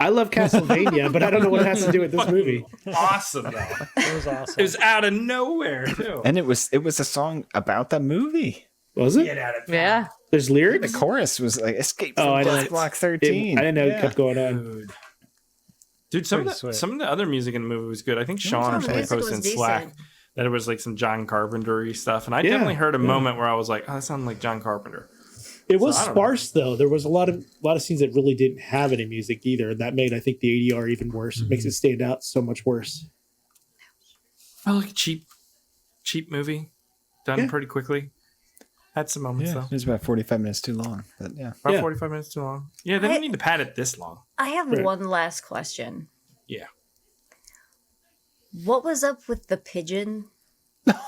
I love Castlevania, but I don't know what it has to do with this movie. Awesome, though. It was awesome. It was out of nowhere too. And it was a song about the movie. Was it? Get out of town. Yeah. There's lyrics? The chorus was like "Escape Oh, from I know. Death Block 13." I didn't know it kept going on. Dude, some Pretty sweet. of the other music in the movie was good. I think Sean or the somebody music posted in was Slack decent. that it was like some John Carpenter-y stuff, and I Yeah, definitely heard a yeah. moment where I was like, "Oh, that sounded like John Carpenter." It was I don't know. sparse though. There was a lot of scenes that really didn't have any music either, and that made I think the ADR even worse. It makes it stand out so much worse. Felt like a cheap movie, done Yeah. pretty quickly. Had some moments Yeah, though. it was about 45 minutes too long, but yeah. About Yeah. 45 minutes too long. Yeah, they didn't need to pad it this long. I have Right. one last question. Yeah. What was up with the pigeon?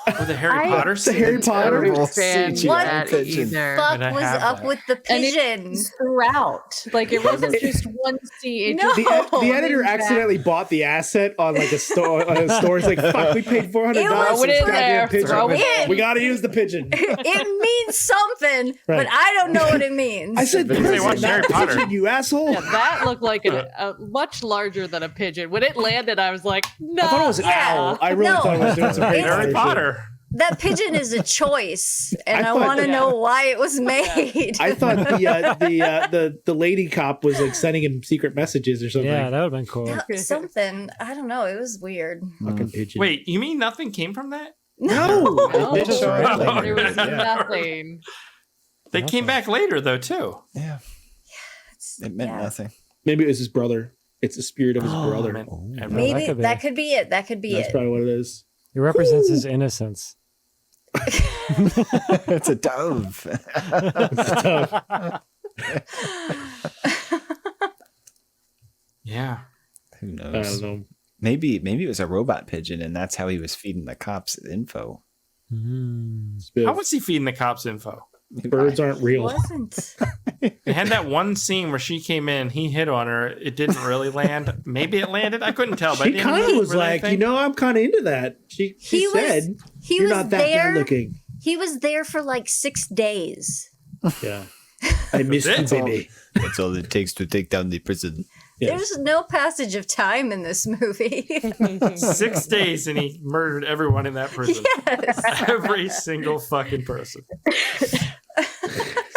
With the Harry Potter The scene. Harry Potter. understand CGI that pigeon. either. Fuck I was have up that. with the And it pigeon? was throughout. Like it wasn't just one scene. It No. just The editor accidentally bought the asset on like a store. On a store, it's like, fuck, we paid $400 It was- for Throw it this in goddamn there. pigeon. Throw it in. We got to use the pigeon. It means something, Right. but I don't know what it means. I said, Because they watched pigeon, Harry not Potter. pigeon, you asshole. Yeah, that looked like a much larger than a pigeon. When it landed, I was like, no. I thought it was an Yeah. owl. I really No. thought it was doing some Harry It's- Harry Potter. Potter. That pigeon is a choice, and I I, thought- want to Yeah. know why it was made. I thought the lady cop was like sending him secret messages or something. Yeah, that would have been cool. Something. I don't know. It was weird. Fucking pigeon. Wait, you mean nothing came from that? no. No, It did show up Oh, later. there was Yeah. nothing. They came back later though too. Yeah. It meant Yeah. nothing. Maybe it was his brother. It's the spirit of his brother. Man, and- Maybe could be. that could be it. That could be That's it. probably what it is. It represents his innocence. It's a dove. It's tough. Yeah. Who I knows? don't know. Maybe it was a robot pigeon, and that's how he was feeding the cops info. How was he feeding the cops info? Birds aren't real. Wasn't. They had that one scene where she came in, he hit on her. It didn't really land. Maybe it landed. I couldn't tell. But She kind of was like, you know, I'm kind of into that. She He was- said, he "You're was not that there. bad looking." He was there for like 6 days. Yeah, I missed you, That's all. baby. That's all it takes to take down the prison. Yes. There's no passage of time in this movie. 6 days and he murdered everyone in that prison. Yes. Every single fucking person.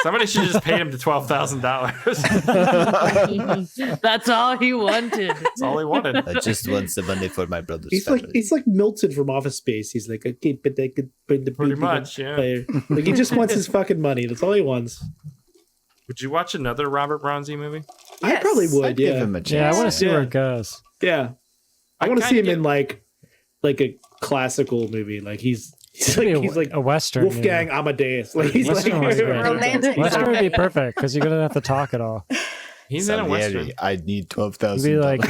Somebody should just pay him to $12,000. That's all he wanted. That's all he wanted. I just want the money for my brother's He's like Milton from Office Space. He's like, okay, but they could put the Pretty much, yeah. player. Like he just wants his fucking money. That's all he wants. Would you watch another Robert Bronzi movie? I probably would. I'd give Yeah, him a chance. Yeah, I want to see Yeah. where it goes. yeah. I want to see him in like a classical movie. Like he's Maybe like a western. Wolfgang yeah. Amadeus. Like he's Western was like great. Romantic. Western would be perfect because you're gonna have to talk at all. He's in a Western. I need It'd $12,000. be like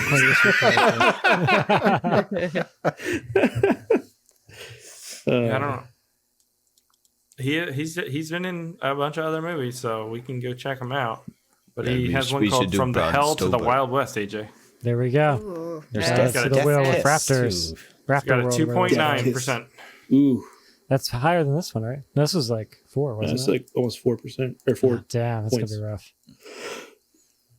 I don't know. He's been in a bunch of other movies, so we can go check him out. But Yeah, he we has should- one we should called do From the Bram Hell to the Stoker. Wild West, AJ. there we go. Ooh. There's Yeah, that it's got to a the wheel with Kiss, Raptors. too. It's got a Raptor World, 2.9%. Ooh, That's higher than this one, right? This was like 4, wasn't that's it? like almost 4% or 4. Damn, that's points. gonna be rough.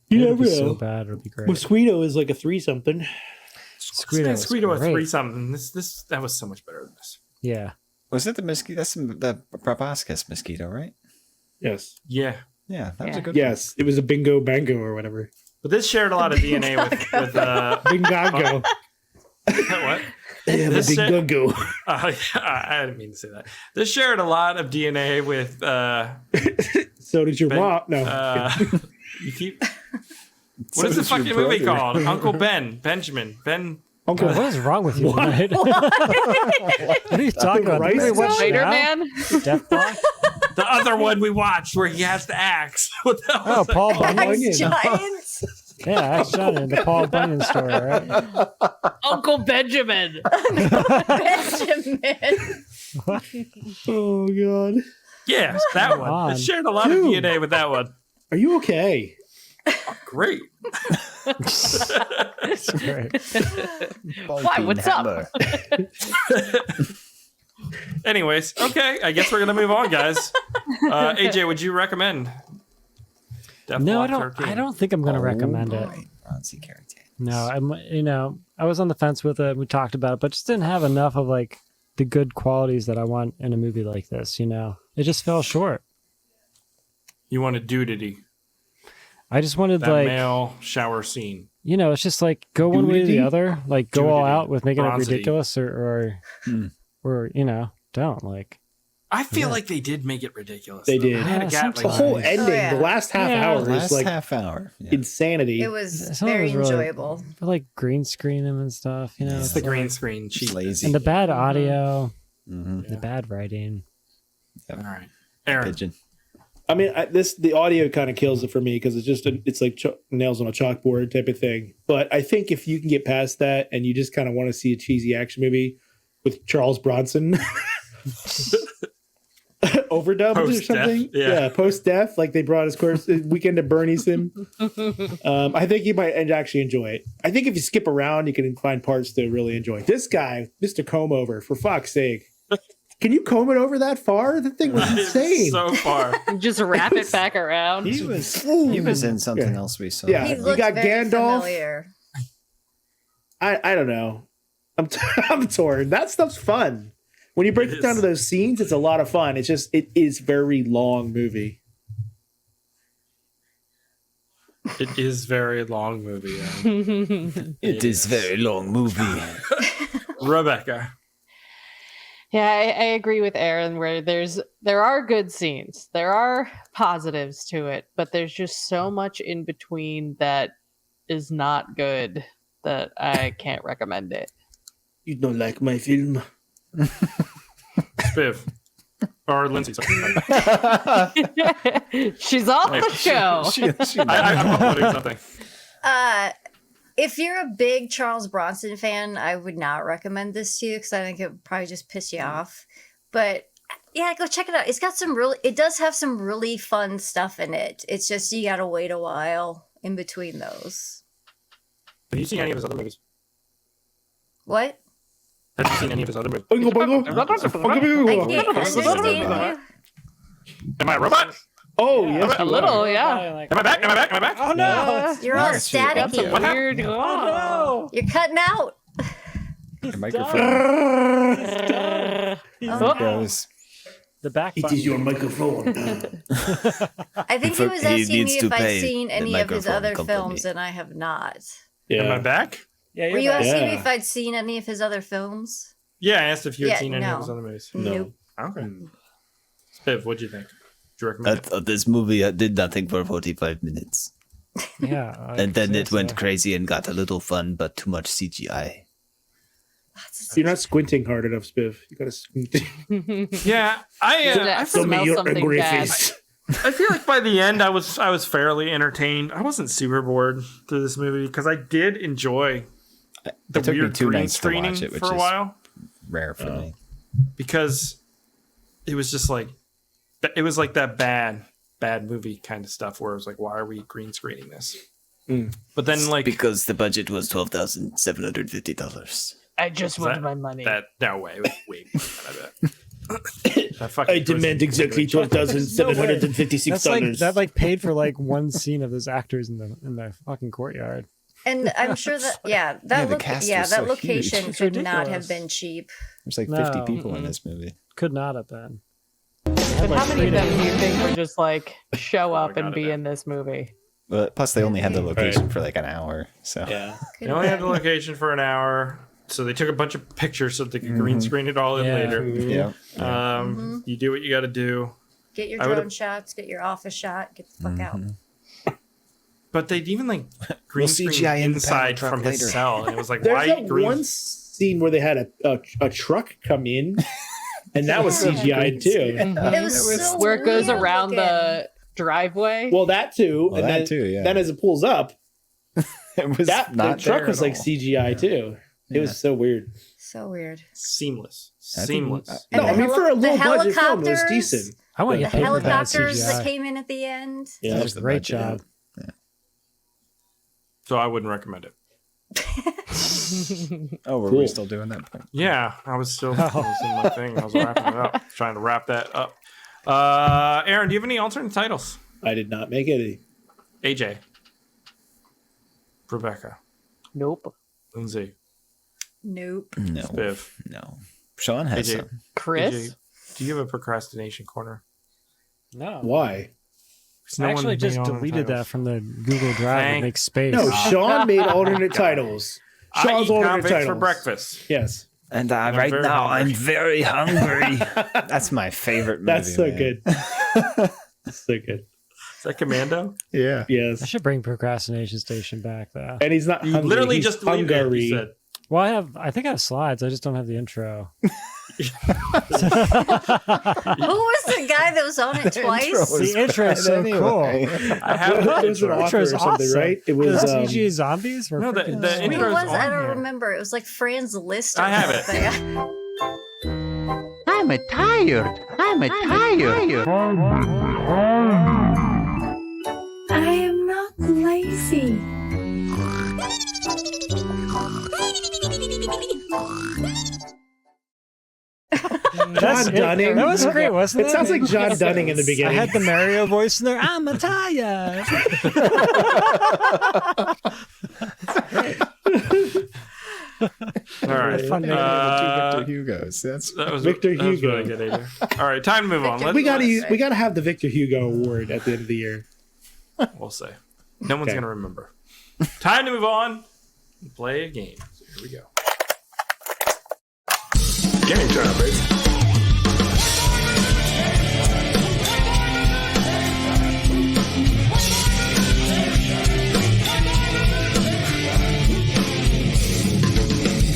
You It'd never be so know. bad. It'll be great. Mosquito is like a 3 something. Squeedo was a great. 3 something. That was so much better than this. Yeah. Was it the mosquito? That's the proboscis mosquito, right? Yes. Yeah. Yeah, that was a good Yes, it was a bingo bango or whatever. But this shared a lot of DNA with Bingongo. what? Yeah, the This shit- bingongo. I didn't mean to say that. This shared a lot of DNA with So did your Ben- mom. No. you keep So what is the does your fucking movie brother. called? Uncle Benjamin. Uncle. God, what is wrong with you tonight? What are you talking about? Rice Did we watch Spider now? Man? Death Block? The other one we watched where he has the axe. What the hell Oh, was that Paul called? Bunyan. Axe Giants. Yeah, Axe Johnny, the Paul Bunyan story, right? Uncle Benjamin. Benjamin. Oh god. Yeah, that one. on. It shared a lot Dude. of DNA with that one. Are you okay? Great. It's great. Why? What's up? Anyways, okay. I guess we're gonna move on, guys. AJ, would you recommend? Death No, Block I 13? don't think I'm gonna recommend it. Bronzi character. No, I was on the fence with it. We talked about it, but just didn't have enough of like the good qualities that I want in a movie like this. It just fell short. You wanted nudity. I just wanted that male shower scene. It's just like go one way or the other. Like go all out with making Bronzi. it ridiculous, or don't like. I feel like they did make it ridiculous. They did. The whole ending, the last half hour is like insanity. It was very enjoyable. But like green screen them and stuff, It's the green screen, cheap, lazy, and the bad audio, the bad writing. All right, Aaron. Pigeon. I mean, the audio kind of kills it for me because it's like nails on a chalkboard type of thing. But I think if you can get past that and you just kind of want to see a cheesy action movie with Charles Bronson overdubbed or something, post-death, like they brought his course Weekend at Bernie's him. I think you might actually enjoy it. I think if you skip around, you can find parts to really enjoy. This guy, Mr. Comb Over, for fuck's sake. Can you comb it over that far? The thing was insane. So far. Just wrap it back around. He was in something else we saw. Yeah, He you looked got very Gandalf. familiar. I don't know. I'm torn. That stuff's fun. When you break it down to those scenes, it's a lot of fun. It's just it is very long movie. It is very long movie. It is very long movie. Rebecca. Yeah, I agree with Aaron where there are good scenes. There are positives to it, but there's just so much in between that is not good that I can't recommend it. You don't like my film? Spiv. Or Lindsay. Sorry. She's off the show. I'm uploading something. If you're a big Charles Bronson fan, I would not recommend this to you because I think it would probably just piss you off. But yeah, go check it out. It does have some really fun stuff in it. It's just you gotta wait a while in between those. Have you seen any of his other movies? What? Have you seen any of his other movies? I can't understand you. Am I a robot? Oh, yes. A little, yeah. Am I back? Am I back? Am I back? Oh no! You're all staticky. What happened? Weird. Oh You're cutting out. Your microphone. Oh, goes. The back. It is your microphone. I think he was asking me if I'd seen any of his other films, and I have not. Yeah. Am I back? Yeah, Were you asking me if I'd seen any of his other films? Yeah, I asked if you had Yeah, seen any no. of his other movies. Nope. Okay. Spiv, what'd you think? Do you recommend it? thought this movie did nothing for 45 minutes. Yeah. And then it went crazy and got a little fun, but too much CGI. You're not squinting hard enough, Spiv. You gotta squint. Yeah, I Show me your something angry bad. face. I feel like by the end I was fairly entertained. I wasn't super bored through this movie because I did enjoy the It took me weird 2 green nights to screening watch it, which for a is while rare for me. because it was just like it was like that bad movie kind of stuff where it was like, why are we green screening this? But then like Because the budget was $12,750. I just Was want that- my money. no way, it was way more than that. That fucking I demand person- exactly $12,756. That's that paid for like one scene of those actors in the fucking courtyard. And I'm sure that the cast was so location huge. could not ridiculous. have been cheap. There's like 50 No. people in this movie. Could not have been. But how many of them do you think were just like show up God, and be in this movie? But plus, they only had the location for like an hour. So Yeah. They only had the location for an hour, so they took a bunch of pictures so they could green screen it all in Yeah. later. yeah. You do what you got to do. Get your I would've- drone shots, get your office shot, get the fuck out. But they'd even like green We'll screen CGI in the inside truck from his later. cell, and it was like, There's why that green? one scene where they had a truck come in, and that was CGI too. It was so Where it goes weird around looking. the driveway. Well, that too. Well, and that then, too, yeah. Then as it pulls up, It was that the not truck there was at like all. CGI too. It was so weird. So weird. Seamless, I think- seamless. No, I mean for a the low budget film, it was helicopters- decent. I want The you to pay for that helicopters that CGI. came in at the end. Yeah, That was the Great budget. job. So I wouldn't recommend it. Oh, were Cool. we still doing that part? Yeah, I was still I was in my thing. I was wrapping it up, trying to wrap that up. Aaron, do you have any alternate titles? I did not make any. AJ. Rebecca. Nope. Lindsay. Nope. No. Spiv. No. Sean has AJ. some. Chris? AJ, do you have a procrastination corner? No. Why? No I actually one just made alternate deleted that titles. from the Google Drive Thank to make space. No, Sean made alternate titles. I Sean's eat alternate convict titles for breakfast. Yes. And I'm right very now, hungry. I'm very hungry. That's my favorite movie. That's so man. good. So good. Is that Commando? Yeah. I Yes. should bring Procrastination Station back though. And he's not You hungry. literally he's just deleted it, hungry. you said. Well, I think I have slides. I just don't have the intro. Who was the guy that was on it twice? The intro is so cool. I have It the was an intro. author or something, awesome. right? It was The CG zombies. Were No, the freaking intro- sweet. Who was? on I don't here. remember. It was like Fran's list. Or I have it. something. I'm tired. I'm tired. I am not lazy. John Dunning. That was great, wasn't it? It sounds like John Dunning in the beginning. I had the Mario voice in there. I'm a tired. All right. Fun name. Victor Hugo's. That was Victor that was Hugo. really good, AJ. All right, time to move on. Victor- We gotta have the Victor Hugo Award at the end of the year. We'll say. No one's Okay. going to remember. Time to move on and play a game. So here we go. Game time, baby.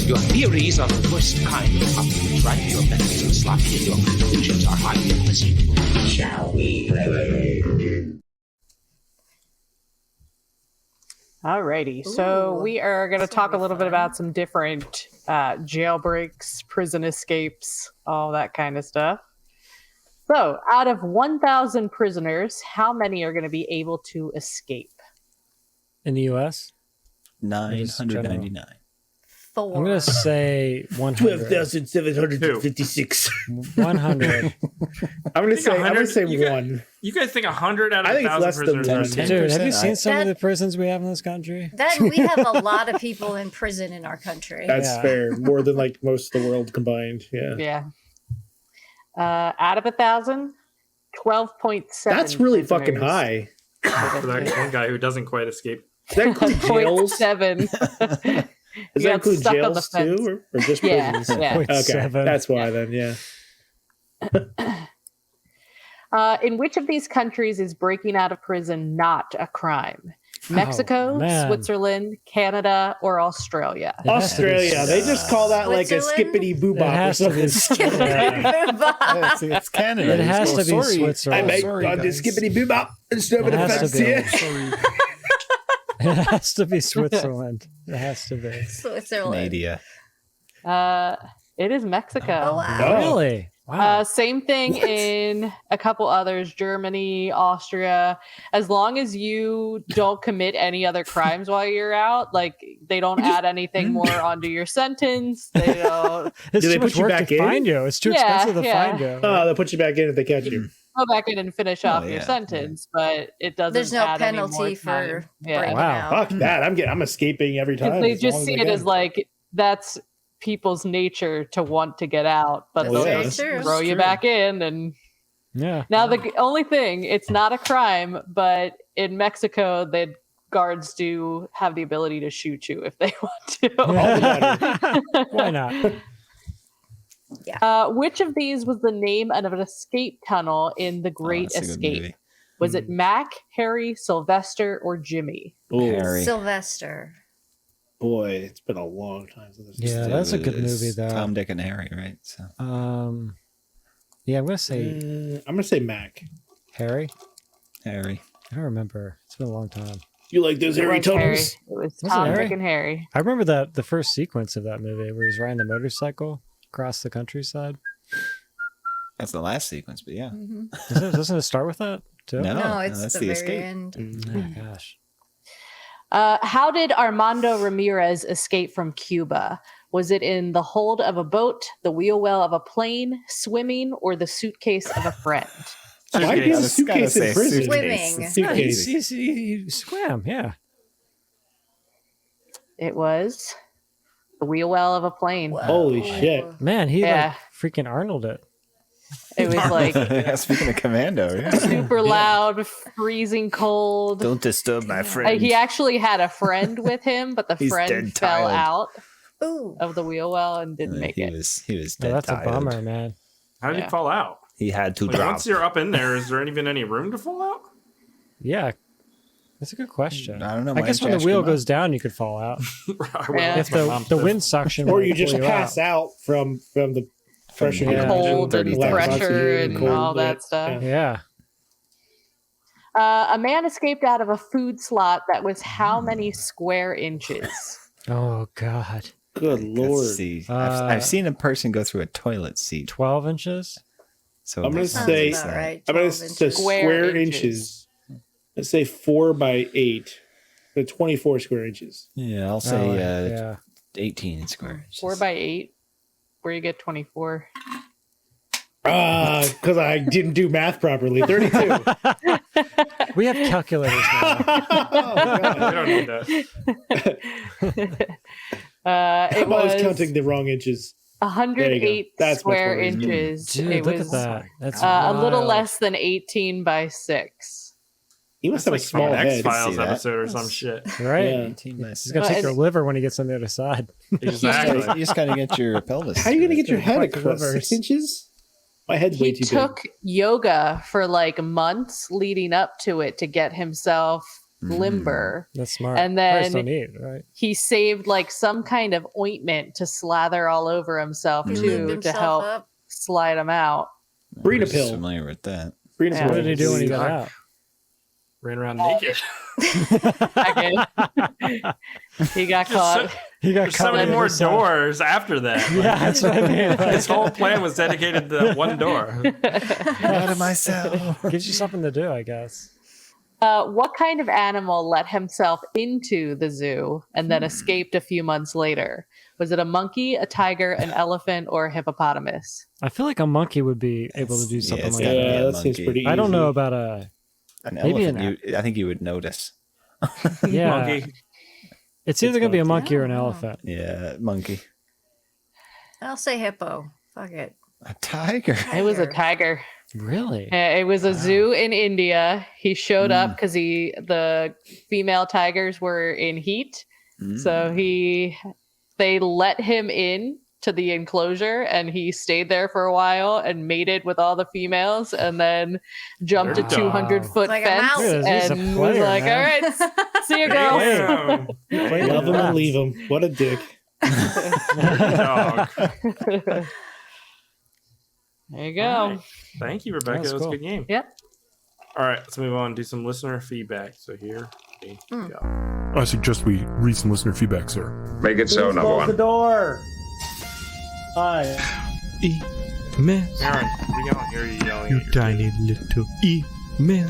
Your theories are the worst kind of right? Your methods are sloppy and your conclusions are highly implicit. Shall we play? Alrighty, so Ooh, we are going to this will talk a be little bit fun. about some different jailbreaks, prison escapes, all that kind of stuff. So, out of 1,000 prisoners, how many are going to be able to escape? In the U.S., 999. Four. I'm gonna say 100. 12,756. 100. I'm gonna say 100 you one. You guys think 100 out of I think it's 1,000 less than prisoners are 10. Dude, have you 10%? seen some of That- the prisons we have in this country? That we have a lot of people in prison in our country. That's Yeah. fair. More than like most of the world combined. Yeah. Yeah. Out of 1,000, 12.7. That's really fucking prisoners. high. for that one guy who doesn't quite escape. Does that include jails? 0.7. Does He that got include stuck on the jails fence. too, or just Yeah, prisons? yeah. Okay, 0.7. that's why then. Yeah. In which of these countries is breaking out of prison not a crime? Mexico, man. Switzerland, Canada, or Australia? It has to be- Australia. They just call that like a Switzerland? skippity boo It bop or has to be. something. Yeah, see, it's Canada. It has Oh, to be sorry. I Switzerland. make sorry, on the guys. skippity boo bop and over It the has fence to be. here. It has to be Switzerland. It has to be. Switzerland. Canada. It is Mexico. Oh, wow. Oh. Really? Wow. Same thing in a couple others, Germany, Austria. As long as you don't commit any other crimes while you're out, like they don't add anything more onto your sentence. They don't It's Do they too much put you work back to in? find you. It's too Yeah, expensive to yeah. find you. Oh, they'll put you back in if they catch you. go back in and finish off your yeah, sentence, but it doesn't. There's no add any more penalty for time. breaking Wow. out. Fuck that. I'm escaping every time. They as just long as see I it can. as like that's people's nature to want to get out, but That's they'll very just true. throw you back in. And Yeah. now the only thing, it's not a crime, but in Mexico, the guards do have the ability to shoot you if they want to. Why not? Which of these was the name of an escape tunnel in The Great that's a good Escape? movie. Was it Mac, Harry, Sylvester, or Jimmy? Harry. Sylvester. Boy, it's been a long time since this. Yeah, that's a good It's movie though. Tom, Dick, and Harry, right? So Yeah, I'm gonna say I'm gonna say Mac. Harry. Harry. I don't remember. It's been a long time. You like those It hairy was Harry. tunnels? It was Was it Tom, Harry? Dick, and Harry. I remember the first sequence of that movie where he's riding the motorcycle across the countryside. That's the last sequence, but yeah. Doesn't it start with that too? No, it's that's the the very escape. end. Oh, gosh. How did Armando Ramirez escape from Cuba? Was it in the hold of a boat, the wheel well of a plane, swimming, or the suitcase of a friend? Why be in a Gotta suitcase in say prison? Swimming. Yeah, Suitcase. he swam. Yeah. It was the wheel well of a plane. Holy shit. Man, he Yeah. like freaking Arnold it. It was like Yeah, speaking of Commando, yeah. super loud, freezing cold. Don't disturb my friend. He actually had a friend with him, but the He's friend dead fell tired. out Ooh. of the wheel well and didn't make it. He was dead Oh, that's tired. a bummer, man. How did Yeah. he fall out? He had to Like, drop. once you're up in there, is there even any room to fall out? Yeah. That's a good question. I don't know. I guess when the wheel goes down, you could fall out. Yeah. If the wind suction, Or might you just pull pass out from the pressure. the Cold and 30,000. pressure and Cold, all that stuff. Yeah. A man escaped out of a food slot that was how many square inches? Oh God. Good lord. Let's see. I've seen a person go through a toilet seat. 12 inches. So I'm gonna Sounds say about right. I'm gonna 12 say inches. square inches. Let's say 4 by 8. So 24 square inches. Yeah, I'll say yeah. 18 square inches. 4 by 8. Where you get 24? Because I didn't do math properly. 32. We have calculators now. We don't need that. It I was was counting the wrong inches. 108 That's much square more reasonable. inches. Dude, it look was at that. That's a little wild. less than 18 by 6. He must That's have like a from small an head. X-Files See that? episode or some shit. Right? Yeah. 18 by He's gonna Well, take your and- liver when he gets on the other side. Exactly. You just gotta get your pelvis. How are you going to get your head Like across livers. 6 inches? My head's way He too took yoga for like months leading up to it to get himself limber. That's smart. And Probably then still need, right? he saved like some kind of ointment to slather all over himself He lubed too to himself help up. slide him out. Brina Just pill. familiar with that. Brina Yeah. What did he do when he got out? Ran around naked. Again. He got caught. He got There's so caught many on more the side. doors after that. Yeah, that's what I mean. His whole plan was dedicated to that one door. Out of myself. Gives you something to do, I guess. What kind of animal let himself into the zoo and then escaped a few months later? Was it a monkey, a tiger, an elephant, or a hippopotamus? I feel like a monkey would be able to do something it's like gotta be that. a that seems monkey. pretty easy. I don't know about a An Maybe elephant, I think you would notice. yeah. Monkey. It's either gonna be a monkey or an elephant. Yeah, monkey. I'll say hippo. Fuck it. A tiger. It was a tiger. Really? It was a zoo in India. He showed up because the female tigers were in heat, so they let him in to the enclosure, and he stayed there for a while and mated with all the females, and then jumped a Wow. 200-foot Like, I'm fence out. Dude, he's a and was player, like, man. "All right, see you, girls." Damn. Played Love the him and bats. leave him. What a dick. Dog. There you go. All right. Thank you, Rebecca. That's That was cool. a good game. Yep. All right, let's move on and do some listener feedback. So here we go. I suggest we read some listener feedback, sir. Make it so, number Close the one. door. Hi. Email, Aaron, what are you yelling? Here you yelling. you at your tiny little email.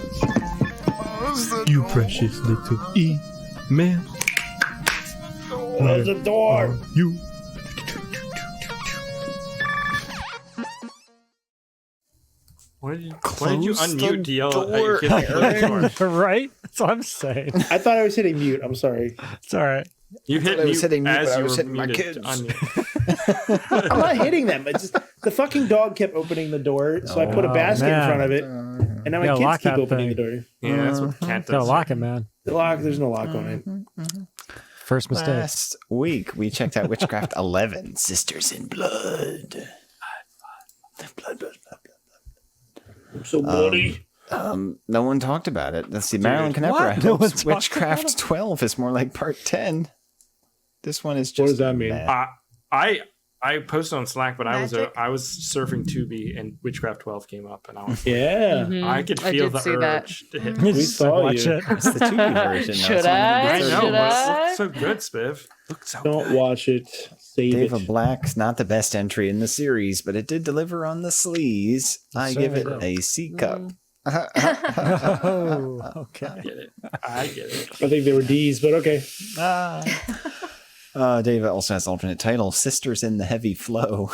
You precious little email. Close the door. You. Why did you Close unmute the to yell at door, your kids to close the door? Right? That's what I'm saying. I thought I was hitting mute. I'm sorry. It's all right. You hit I was mute hitting mute, as but I you was were hitting my muted to kids. unmute. I'm not hitting them. It's just the fucking dog kept opening the door, so I put a Oh, basket in man. front of it, and now my Yeah, kids lock keep that opening the thing. door. Yeah, that's what the cat Gotta does. lock it, man. The lock. There's no lock on it. First mistake. Last week we checked out Witchcraft 11, Sisters in Blood. Blood. I'm so bloody. No one talked about it. Let's see. Dude, Marilyn Knepper what? No one hopes talked Witchcraft 12 is more like part 10. This one is just. What does that mean? bad. I posted on Slack, but Magic? I was surfing Tubi and Witchcraft 12 came up, and I was Yeah. Mhm. I could I feel did the see that. urge to hit. You We just saw watch you. it. It's the Tubi version. now. Should It's only I? I the know, Should but it I? looks so good, Spiv. Looks so Don't good. watch it. Save Dave it. of Black's not the best entry in the series, but it did deliver on the sleaze. I give it certainly a C cup. Oh, okay. I get it. I get it. I think they were D's, but okay. Dave also has alternate title, Sisters in the Heavy Flow.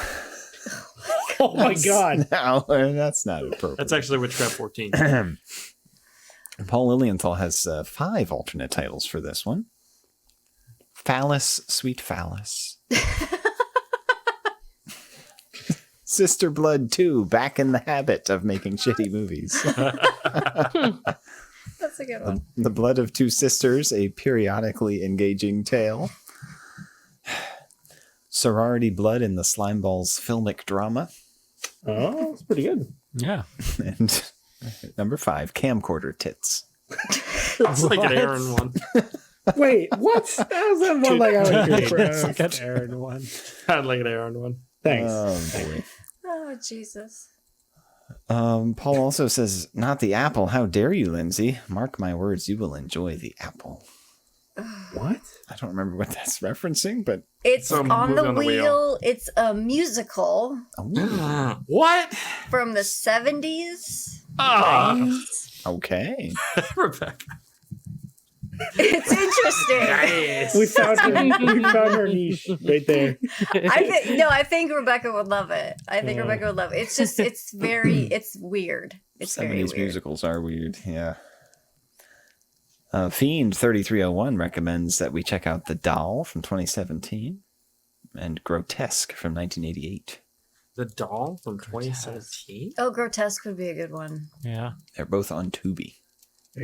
Oh my god. No, that's not appropriate. That's actually Witchcraft 14. Paul Lilienthal has 5 alternate titles for this one. Phallus, Sweet Phallus. Sister Blood 2, back in the habit of making shitty movies. That's a good one. The Blood of Two Sisters, a periodically engaging tale. Sorority Blood in the Slimeballs filmic drama. Oh, that's pretty good. Yeah. And number 5, Camcorder Tits. That's like an Aaron one. Wait, what? How's that one like I would do, bro? It's like an Aaron one. I'd like an Aaron one. Thanks. Oh, boy. Oh, Jesus. Paul also says, not the apple. How dare you, Lindsay? Mark my words, you will enjoy the apple. What? I don't remember what that's referencing, but It's Some on movie the on the wheel. wheel. It's a musical What? from the 70s. Oh, okay. Rebecca. It's interesting. We found her niche right there. I think Rebecca would love it. Rebecca would love it. It's just, it's weird. It's Some of very these weird. musicals are weird, yeah. Fiend 3301 recommends that we check out The Doll from 2017 and Grotesque from 1988. The Doll from 2017? Oh, Grotesque would be a good one. Yeah. They're both on Tubi.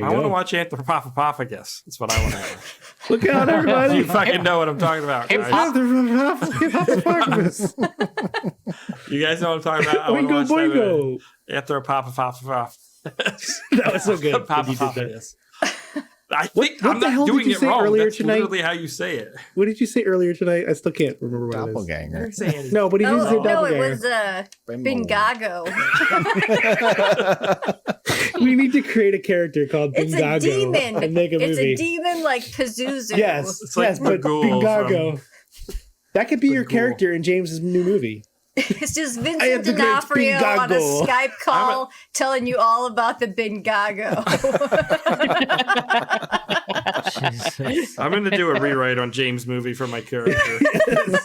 I want to watch Anthropophagus. That's what I want to know. Look out, everybody. You fucking know what I'm talking about. Guys. You guys know what I'm talking about? I want to watch Boingo. that Anthropophagus. That was so good. when you did that. Pophagus. I think What I'm the hell not did doing you it say wrong. earlier That's tonight? literally how you say it. What did you say earlier tonight? I still can't remember what it is. Doppelganger. No, but he didn't say No, it doppelganger. was Bingago. We need to create a character called It's a Bingago demon. and make a It's movie. a demon like Pazuzu. Yes, It's like yes, but Magoo Bingago. That could be your character in James's new movie. It's just I am Vincent the great D'Onofrio on a Bingago. Skype call telling you all about the Bingago. Jesus. I'm going to do a rewrite on James' movie for my character.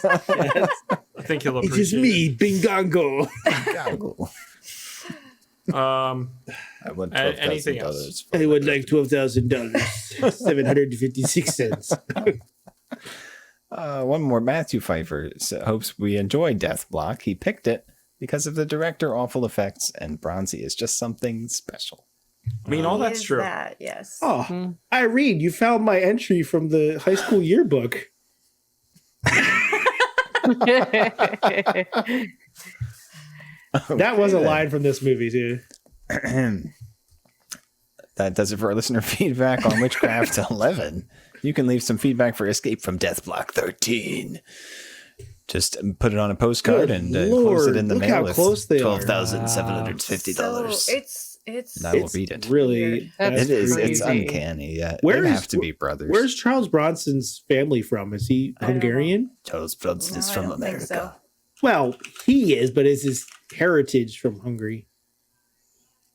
I think he'll It appreciate is me, Bingago. it. I want Anything else? I would like $12,000, $756. One more. Matthew Pfeiffer hopes we enjoy Death Block. He picked it because of the director, awful effects, and Bronzi is just something special. I mean, all that's Is true. that, yes. Oh, Irene, you found my entry from the high school yearbook. That was a line from this movie, too. That does it for our listener feedback on Witchcraft 11. You can leave some feedback for Escape from Death Block 13. Just put it on a postcard Good and Lord, close it in the look mail how with close they are. $12,750. So it's And I will read it. Really, That's It is. It's crazy. uncanny. Yeah, Where they is- have to be brothers. Where's Charles Bronson's family from? Is he I don't Hungarian? Charles Bronson is I from don't think America. so. Well, he is, but is his heritage from Hungary?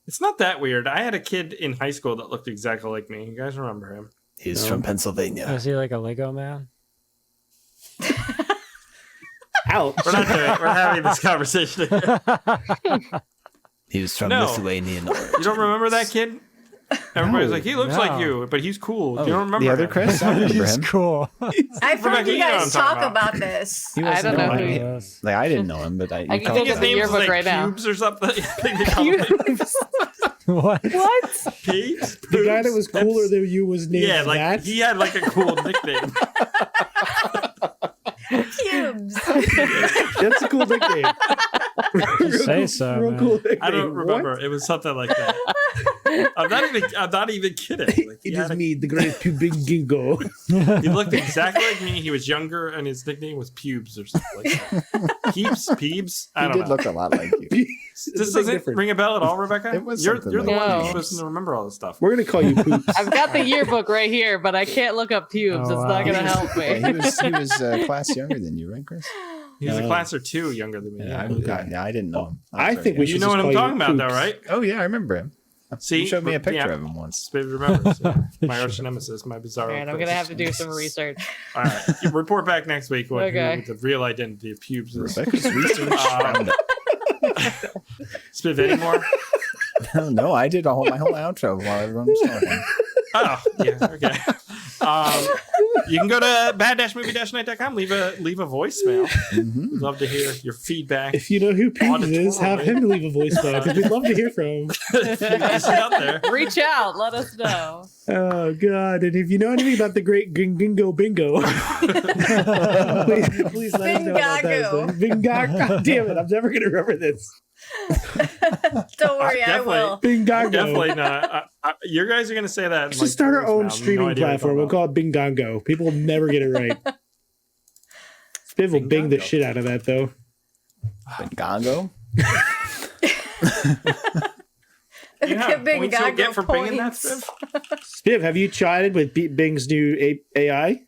It's not that weird. I had a kid in high school that looked exactly like me. You guys remember him? He's from Pennsylvania. Was he like a Lego man? Ouch. We're not doing it. We're having this conversation. He was from No. Lithuanian origin. You don't remember that kid? Everybody's No, like, he looks no. like you, but he's cool. You don't remember the other him? Chris? I remember He's him. cool. I've heard Rebecca, you you know what I'm guys talking talk about. about this. He I wasn't don't know on who my- he is. Like I didn't know him, but I you can I called think get his the name was yearbook like right now. Pubes or something. I think they called him What? What? Pubes. The guy that was cooler than you was named Yeah, like that? he had like a cool nickname. Pubes. That's a cool nickname. Just say so, Real man. cool nickname. I don't remember. What? It was something like that. I'm not even kidding. Like, It is me, the great Bingago. he looked exactly like me. He was younger, and his nickname was Pubes or something like that. Peeps? I He don't did know. look a lot like you. This doesn't ring a bell at all, Rebecca? It was You're something the like one that. who's supposed to remember all this stuff. We're gonna call you Poops. I've got the yearbook right here, but I can't look up pubes. Oh, It's wow. not going to help me. Yeah, he was a class younger than you, right, Chris? He was a class or two younger than me. Yeah, I didn't know him. I think we You should know just what I'm call talking about, Poops. though, right? Oh yeah, I remember him. See, You showed me a picture yeah. of him once. Spade remembers. Yeah. My arch nemesis, my bizarre. All right, I'm going to have to do some research. All right, you report back next week on Okay. who the real identity of Pubes is. Rebecca's research. found it. Spiv, anymore? No, I did my whole outro while everyone was talking. Oh, yeah, okay. You can go to bad-movie-night.com. Leave a voicemail. We'd love to hear your feedback. If you know who Pete is, have him leave a voicemail because we'd love to hear from him. He's out there. Reach out. Let us know. Oh God! And if you know anything about the great Gingo Bingo, please let us know about that. Bingago. God damn it! I'm never gonna remember this. Don't worry, I will. Bingago. Definitely not. You guys are going to say that. Let's just start our own streaming platform. We'll call it Bingago. People will never get it right. Spiv will bing the shit out of that, though. Bingago? Points you'll get for binging that, Spiv? Spiv, have you chatted with Bing's new AI?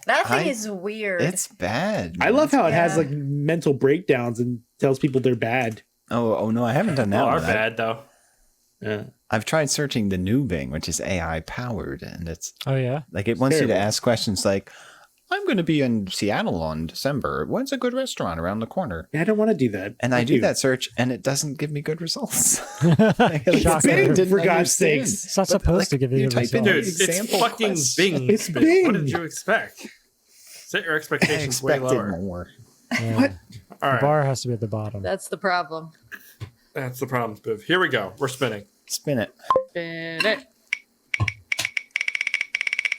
That thing is weird. It's bad. I love how it has like mental breakdowns and tells people they're bad. Oh no, I haven't done that. Are bad though. Yeah. I've tried searching the new Bing, which is AI powered, and it's like it wants terrible. you to ask questions like, "I'm going to be in Seattle on December. When's a good restaurant around the corner?" Yeah, I don't want to do that. And I do that search, and it doesn't give me good results. It's Bing, for God's sakes. It's not supposed to give you good results. Dude, it's fucking Bing. It's Bing. What did you expect? Set your expectations way lower. More. Yeah. What? All right. The bar has to be at the bottom. That's the problem. That's the problem, Spiv. Here we go. We're spinning. Spin it. Spin it.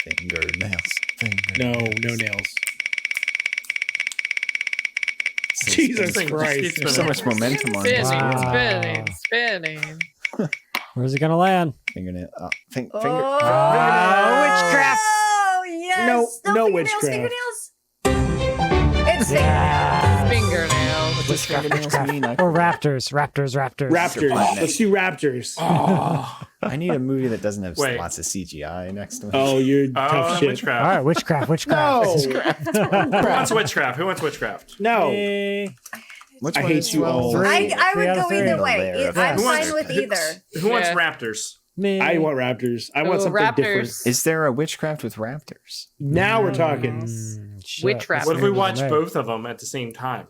Fingernails. No nails. Jesus Christ. There's so much momentum on Spinning, this. spinning. Where's it gonna land? Fingernail. Finger. Witchcraft. Oh yes. No fingernails, witchcraft. Fingernails. It's Fingernails. What does fingernails mean? Or raptors. Raptors. Raptors. Let's do Raptors. I need a movie that doesn't have Wait. lots of CGI next to it. Oh, you're tough shit. Witchcraft. All right, witchcraft. No. Who wants witchcraft? Who wants witchcraft? No. Which I one hate is you all. 12? I would Three out go of three. either way. There. I'm Who fine wants- with either. Who wants Yeah. raptors? Me. I want Raptors. I want Ooh, something Raptors. different. Is there a witchcraft with raptors? Now we're talking. Shit. Witchcraft. What if we That's watch right. both of them at the same time?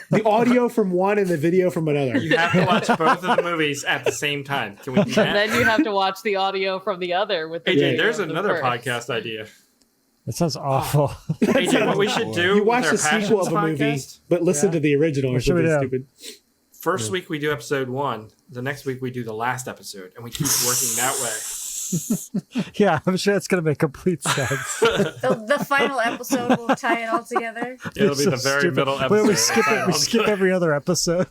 The audio from one and the video from another. You have to watch both of the movies at the same time. Can we do And that? then you have to watch the audio from the other with the AJ, video there's of the another first. podcast idea. That sounds awful. AJ, what we should do You watch with the our sequel of Passions a movie, podcast, but listen to the original or What should we something do? stupid. first week we do episode 1, the next week we do the last episode, and we keep working that way. Yeah, I'm sure it's gonna make complete sense. The final episode will tie it all together. It'll be So the very stupid. middle Wait, episode. we skip it. We skip every other episode.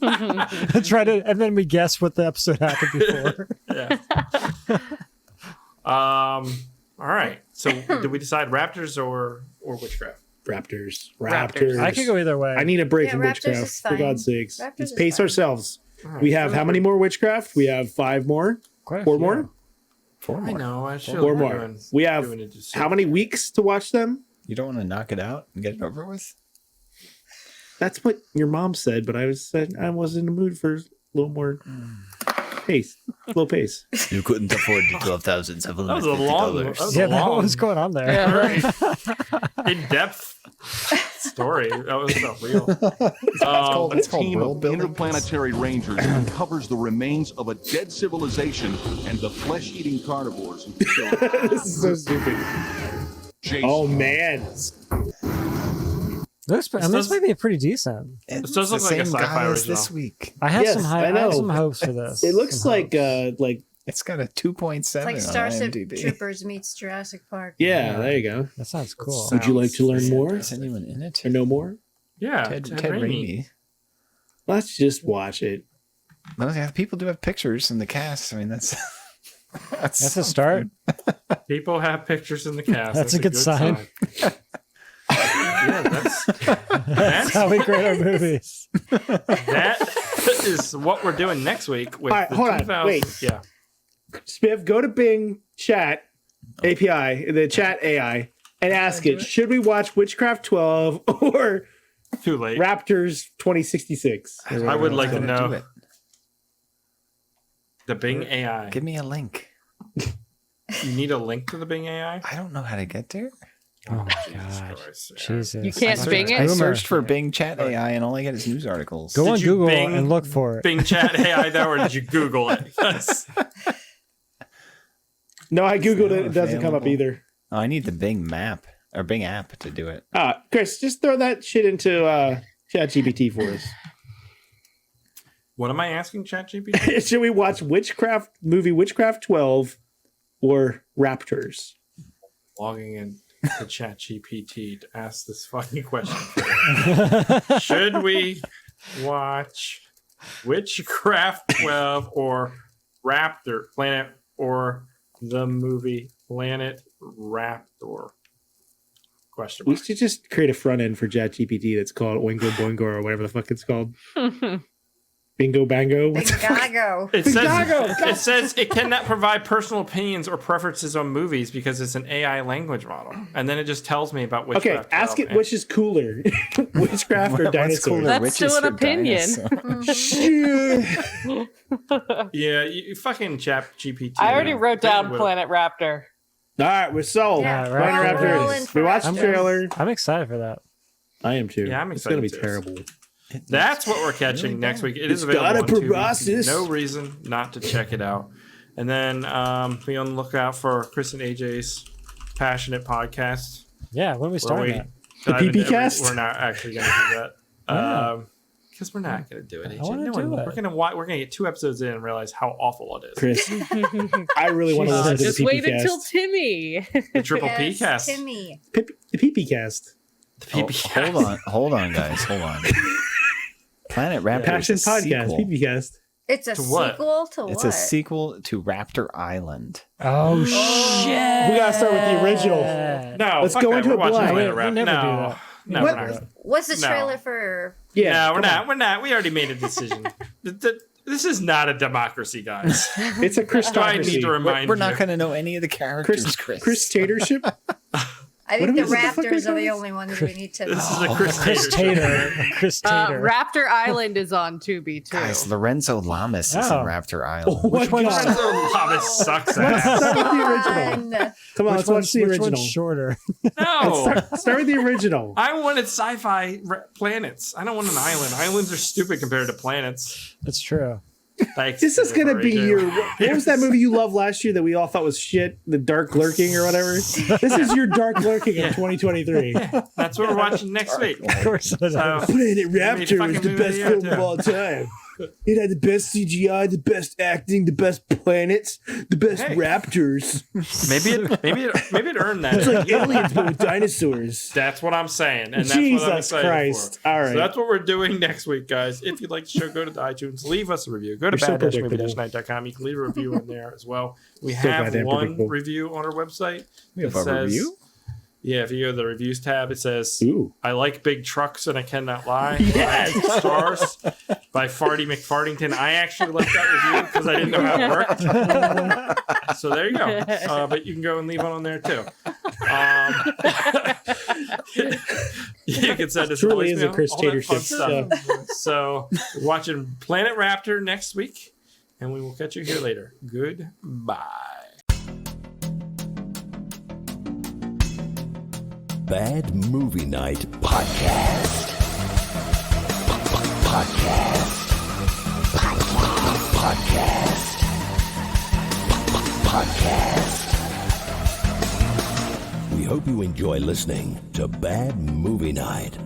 And then we guess what the episode happened before. Yeah. All right. So, did we decide Raptors or Witchcraft? Raptors. I could go either way. I need a break Yeah, from Raptors Witchcraft, is for fine. God's sakes. Raptors Let's is pace fine. ourselves. All We right. have how many more Witchcraft? We have 5 more? Quite a 4 few. more? 4 I more. know. I should 4 more. We have how many weeks to watch them? You don't want to knock it out and get it over with? That's what your mom said, but I was in the mood for a little more pace, slow pace. You couldn't afford the $12,750. That was a long. That was Yeah, a long, what was going on there? in-depth story. That was so real. A team of interplanetary rangers uncovers the remains of a dead civilization and the flesh-eating carnivores who killed. This is so stupid. Oh man, This might be pretty decent. This does look like a sci-fi original. this week. I have Yes, I know. some hopes for this. it looks Some like hopes. It's got a 2.7 It's like on Starship IMDb. Troopers meets Jurassic Park. yeah. There you go. That sounds cool. Would you like to learn more Is anyone in it? or know more? Yeah, Ted Ted Raimi. Raimi. Let's just watch it. Well, yeah, people do have pictures in the cast. I mean, that's That's a start. People have pictures in the cast. That's a good sign. Yeah, That's how we grade our movies. That is what we're doing next week. With All right, the hold on, 2000 wait. Yeah. Spiv, go to Bing Chat API, the chat AI, and ask it: should we watch Witchcraft 12 or Too late. Raptors 2066? I would like to Do know it. the Bing AI. Give me a link. You need a link to the Bing AI? I don't know how to get there. Oh my god. Christ. Jesus. You can't Bing it? I Boomer. searched for Bing Chat AI and all I get is news articles. Go Did on you Google Bing- and look for it. Bing Chat AI though, or did you Google it? No, I googled it. It doesn't come up Available. either. Oh, I need the Bing map or Bing app to do it. Chris, just throw that shit into ChatGPT for us. What am I asking ChatGPT? Should we watch Witchcraft 12 or Raptors? Logging in to ChatGPT to ask this fucking question. Should we watch Witchcraft 12 or Planet or the movie Planet Raptor? Question mark. We should just create a front end for ChatGPT that's called Oingo Boingo or whatever the fuck it's called. Bingo Bango. Bingago. It says it cannot provide personal opinions or preferences on movies because it's an AI language model. And then it just tells me about Witchcraft. Okay, ask it which is cooler, Witchcraft or dinosaurs. That's still an opinion. Yeah, you fucking ChatGPT. I already wrote down Planet Raptor. All right, we're sold. Yeah, Planet Raptor. We watched the trailer. I'm excited for that. I am too. Yeah, I'm excited. It's gonna be terrible. That's what we're catching next week. It is available on Tubi. No reason not to check it out. And then be on the lookout for Chris and AJ's Passionate Podcast. Yeah, when we start that. The PP cast? We're not actually going to do that. Because we're not going to do it, AJ. We're gonna get 2 episodes in and realize how awful it is. Chris, I really want to listen to the PP cast. Just wait until Timmy. The Triple P cast. Timmy. The PP cast. The PP cast. Hold on, guys. Hold on. Planet Raptor Passion is a Podcast, sequel. PP cast. It's a sequel to what? It's a sequel to Raptor Island. Oh, shit. We gotta start with the original. No, let's go into a blind. We'll never do that. No, we're not. What's the trailer for? Yeah, no, we're not. We already made a decision. This is not a democracy, guys. It's a Christocracy. I need to remind We're not going to know any of the characters, Chris. Christatorship? I think the Raptors are the only ones we need to know. This is a Chris Tater. Chris Tater. Raptor Island is on Tubi too. Guys, Lorenzo Lamas is in Raptor Island. Oh, which one? Lorenzo Lamas sucks ass. Start with the original. Come on, let's watch the original. Which one's shorter? No. Start with the original. I wanted sci-fi planets. I don't want an island. Islands are stupid compared to planets. That's true. Thanks. This is going to be your... What was that movie you loved last year that we all thought was shit? The Dark Lurking or whatever? This is your Dark Lurking of 2023. That's what we're watching next week. Of course it is. Planet Raptor is the best film of all time. It had the best CGI, the best acting, the best planets, the best raptors. Maybe it earned that. It's like aliens but with dinosaurs. That's what I'm saying, and that's Jesus what I'm excited Christ! for. All right, so that's what we're doing next week, guys. If you'd like the show, go to the iTunes, leave us a review. Go to bad-movie-night.com. You can leave a review in there as well. We have one review on our website. We have a review. Yeah, if you go to the reviews tab, it says, Ooh. I like big trucks and I cannot lie. Yes. 5 stars by Farty McFartington. I actually left that review because I didn't know how it worked. So there you go. But you can go and leave one on there too. You can send us truly a is a Chris Tater ship. So we're watching Planet Raptor next week, and we will catch you here later. Goodbye. Bad Movie Night Podcast. Podcast. We hope you enjoy listening to Bad Movie Night.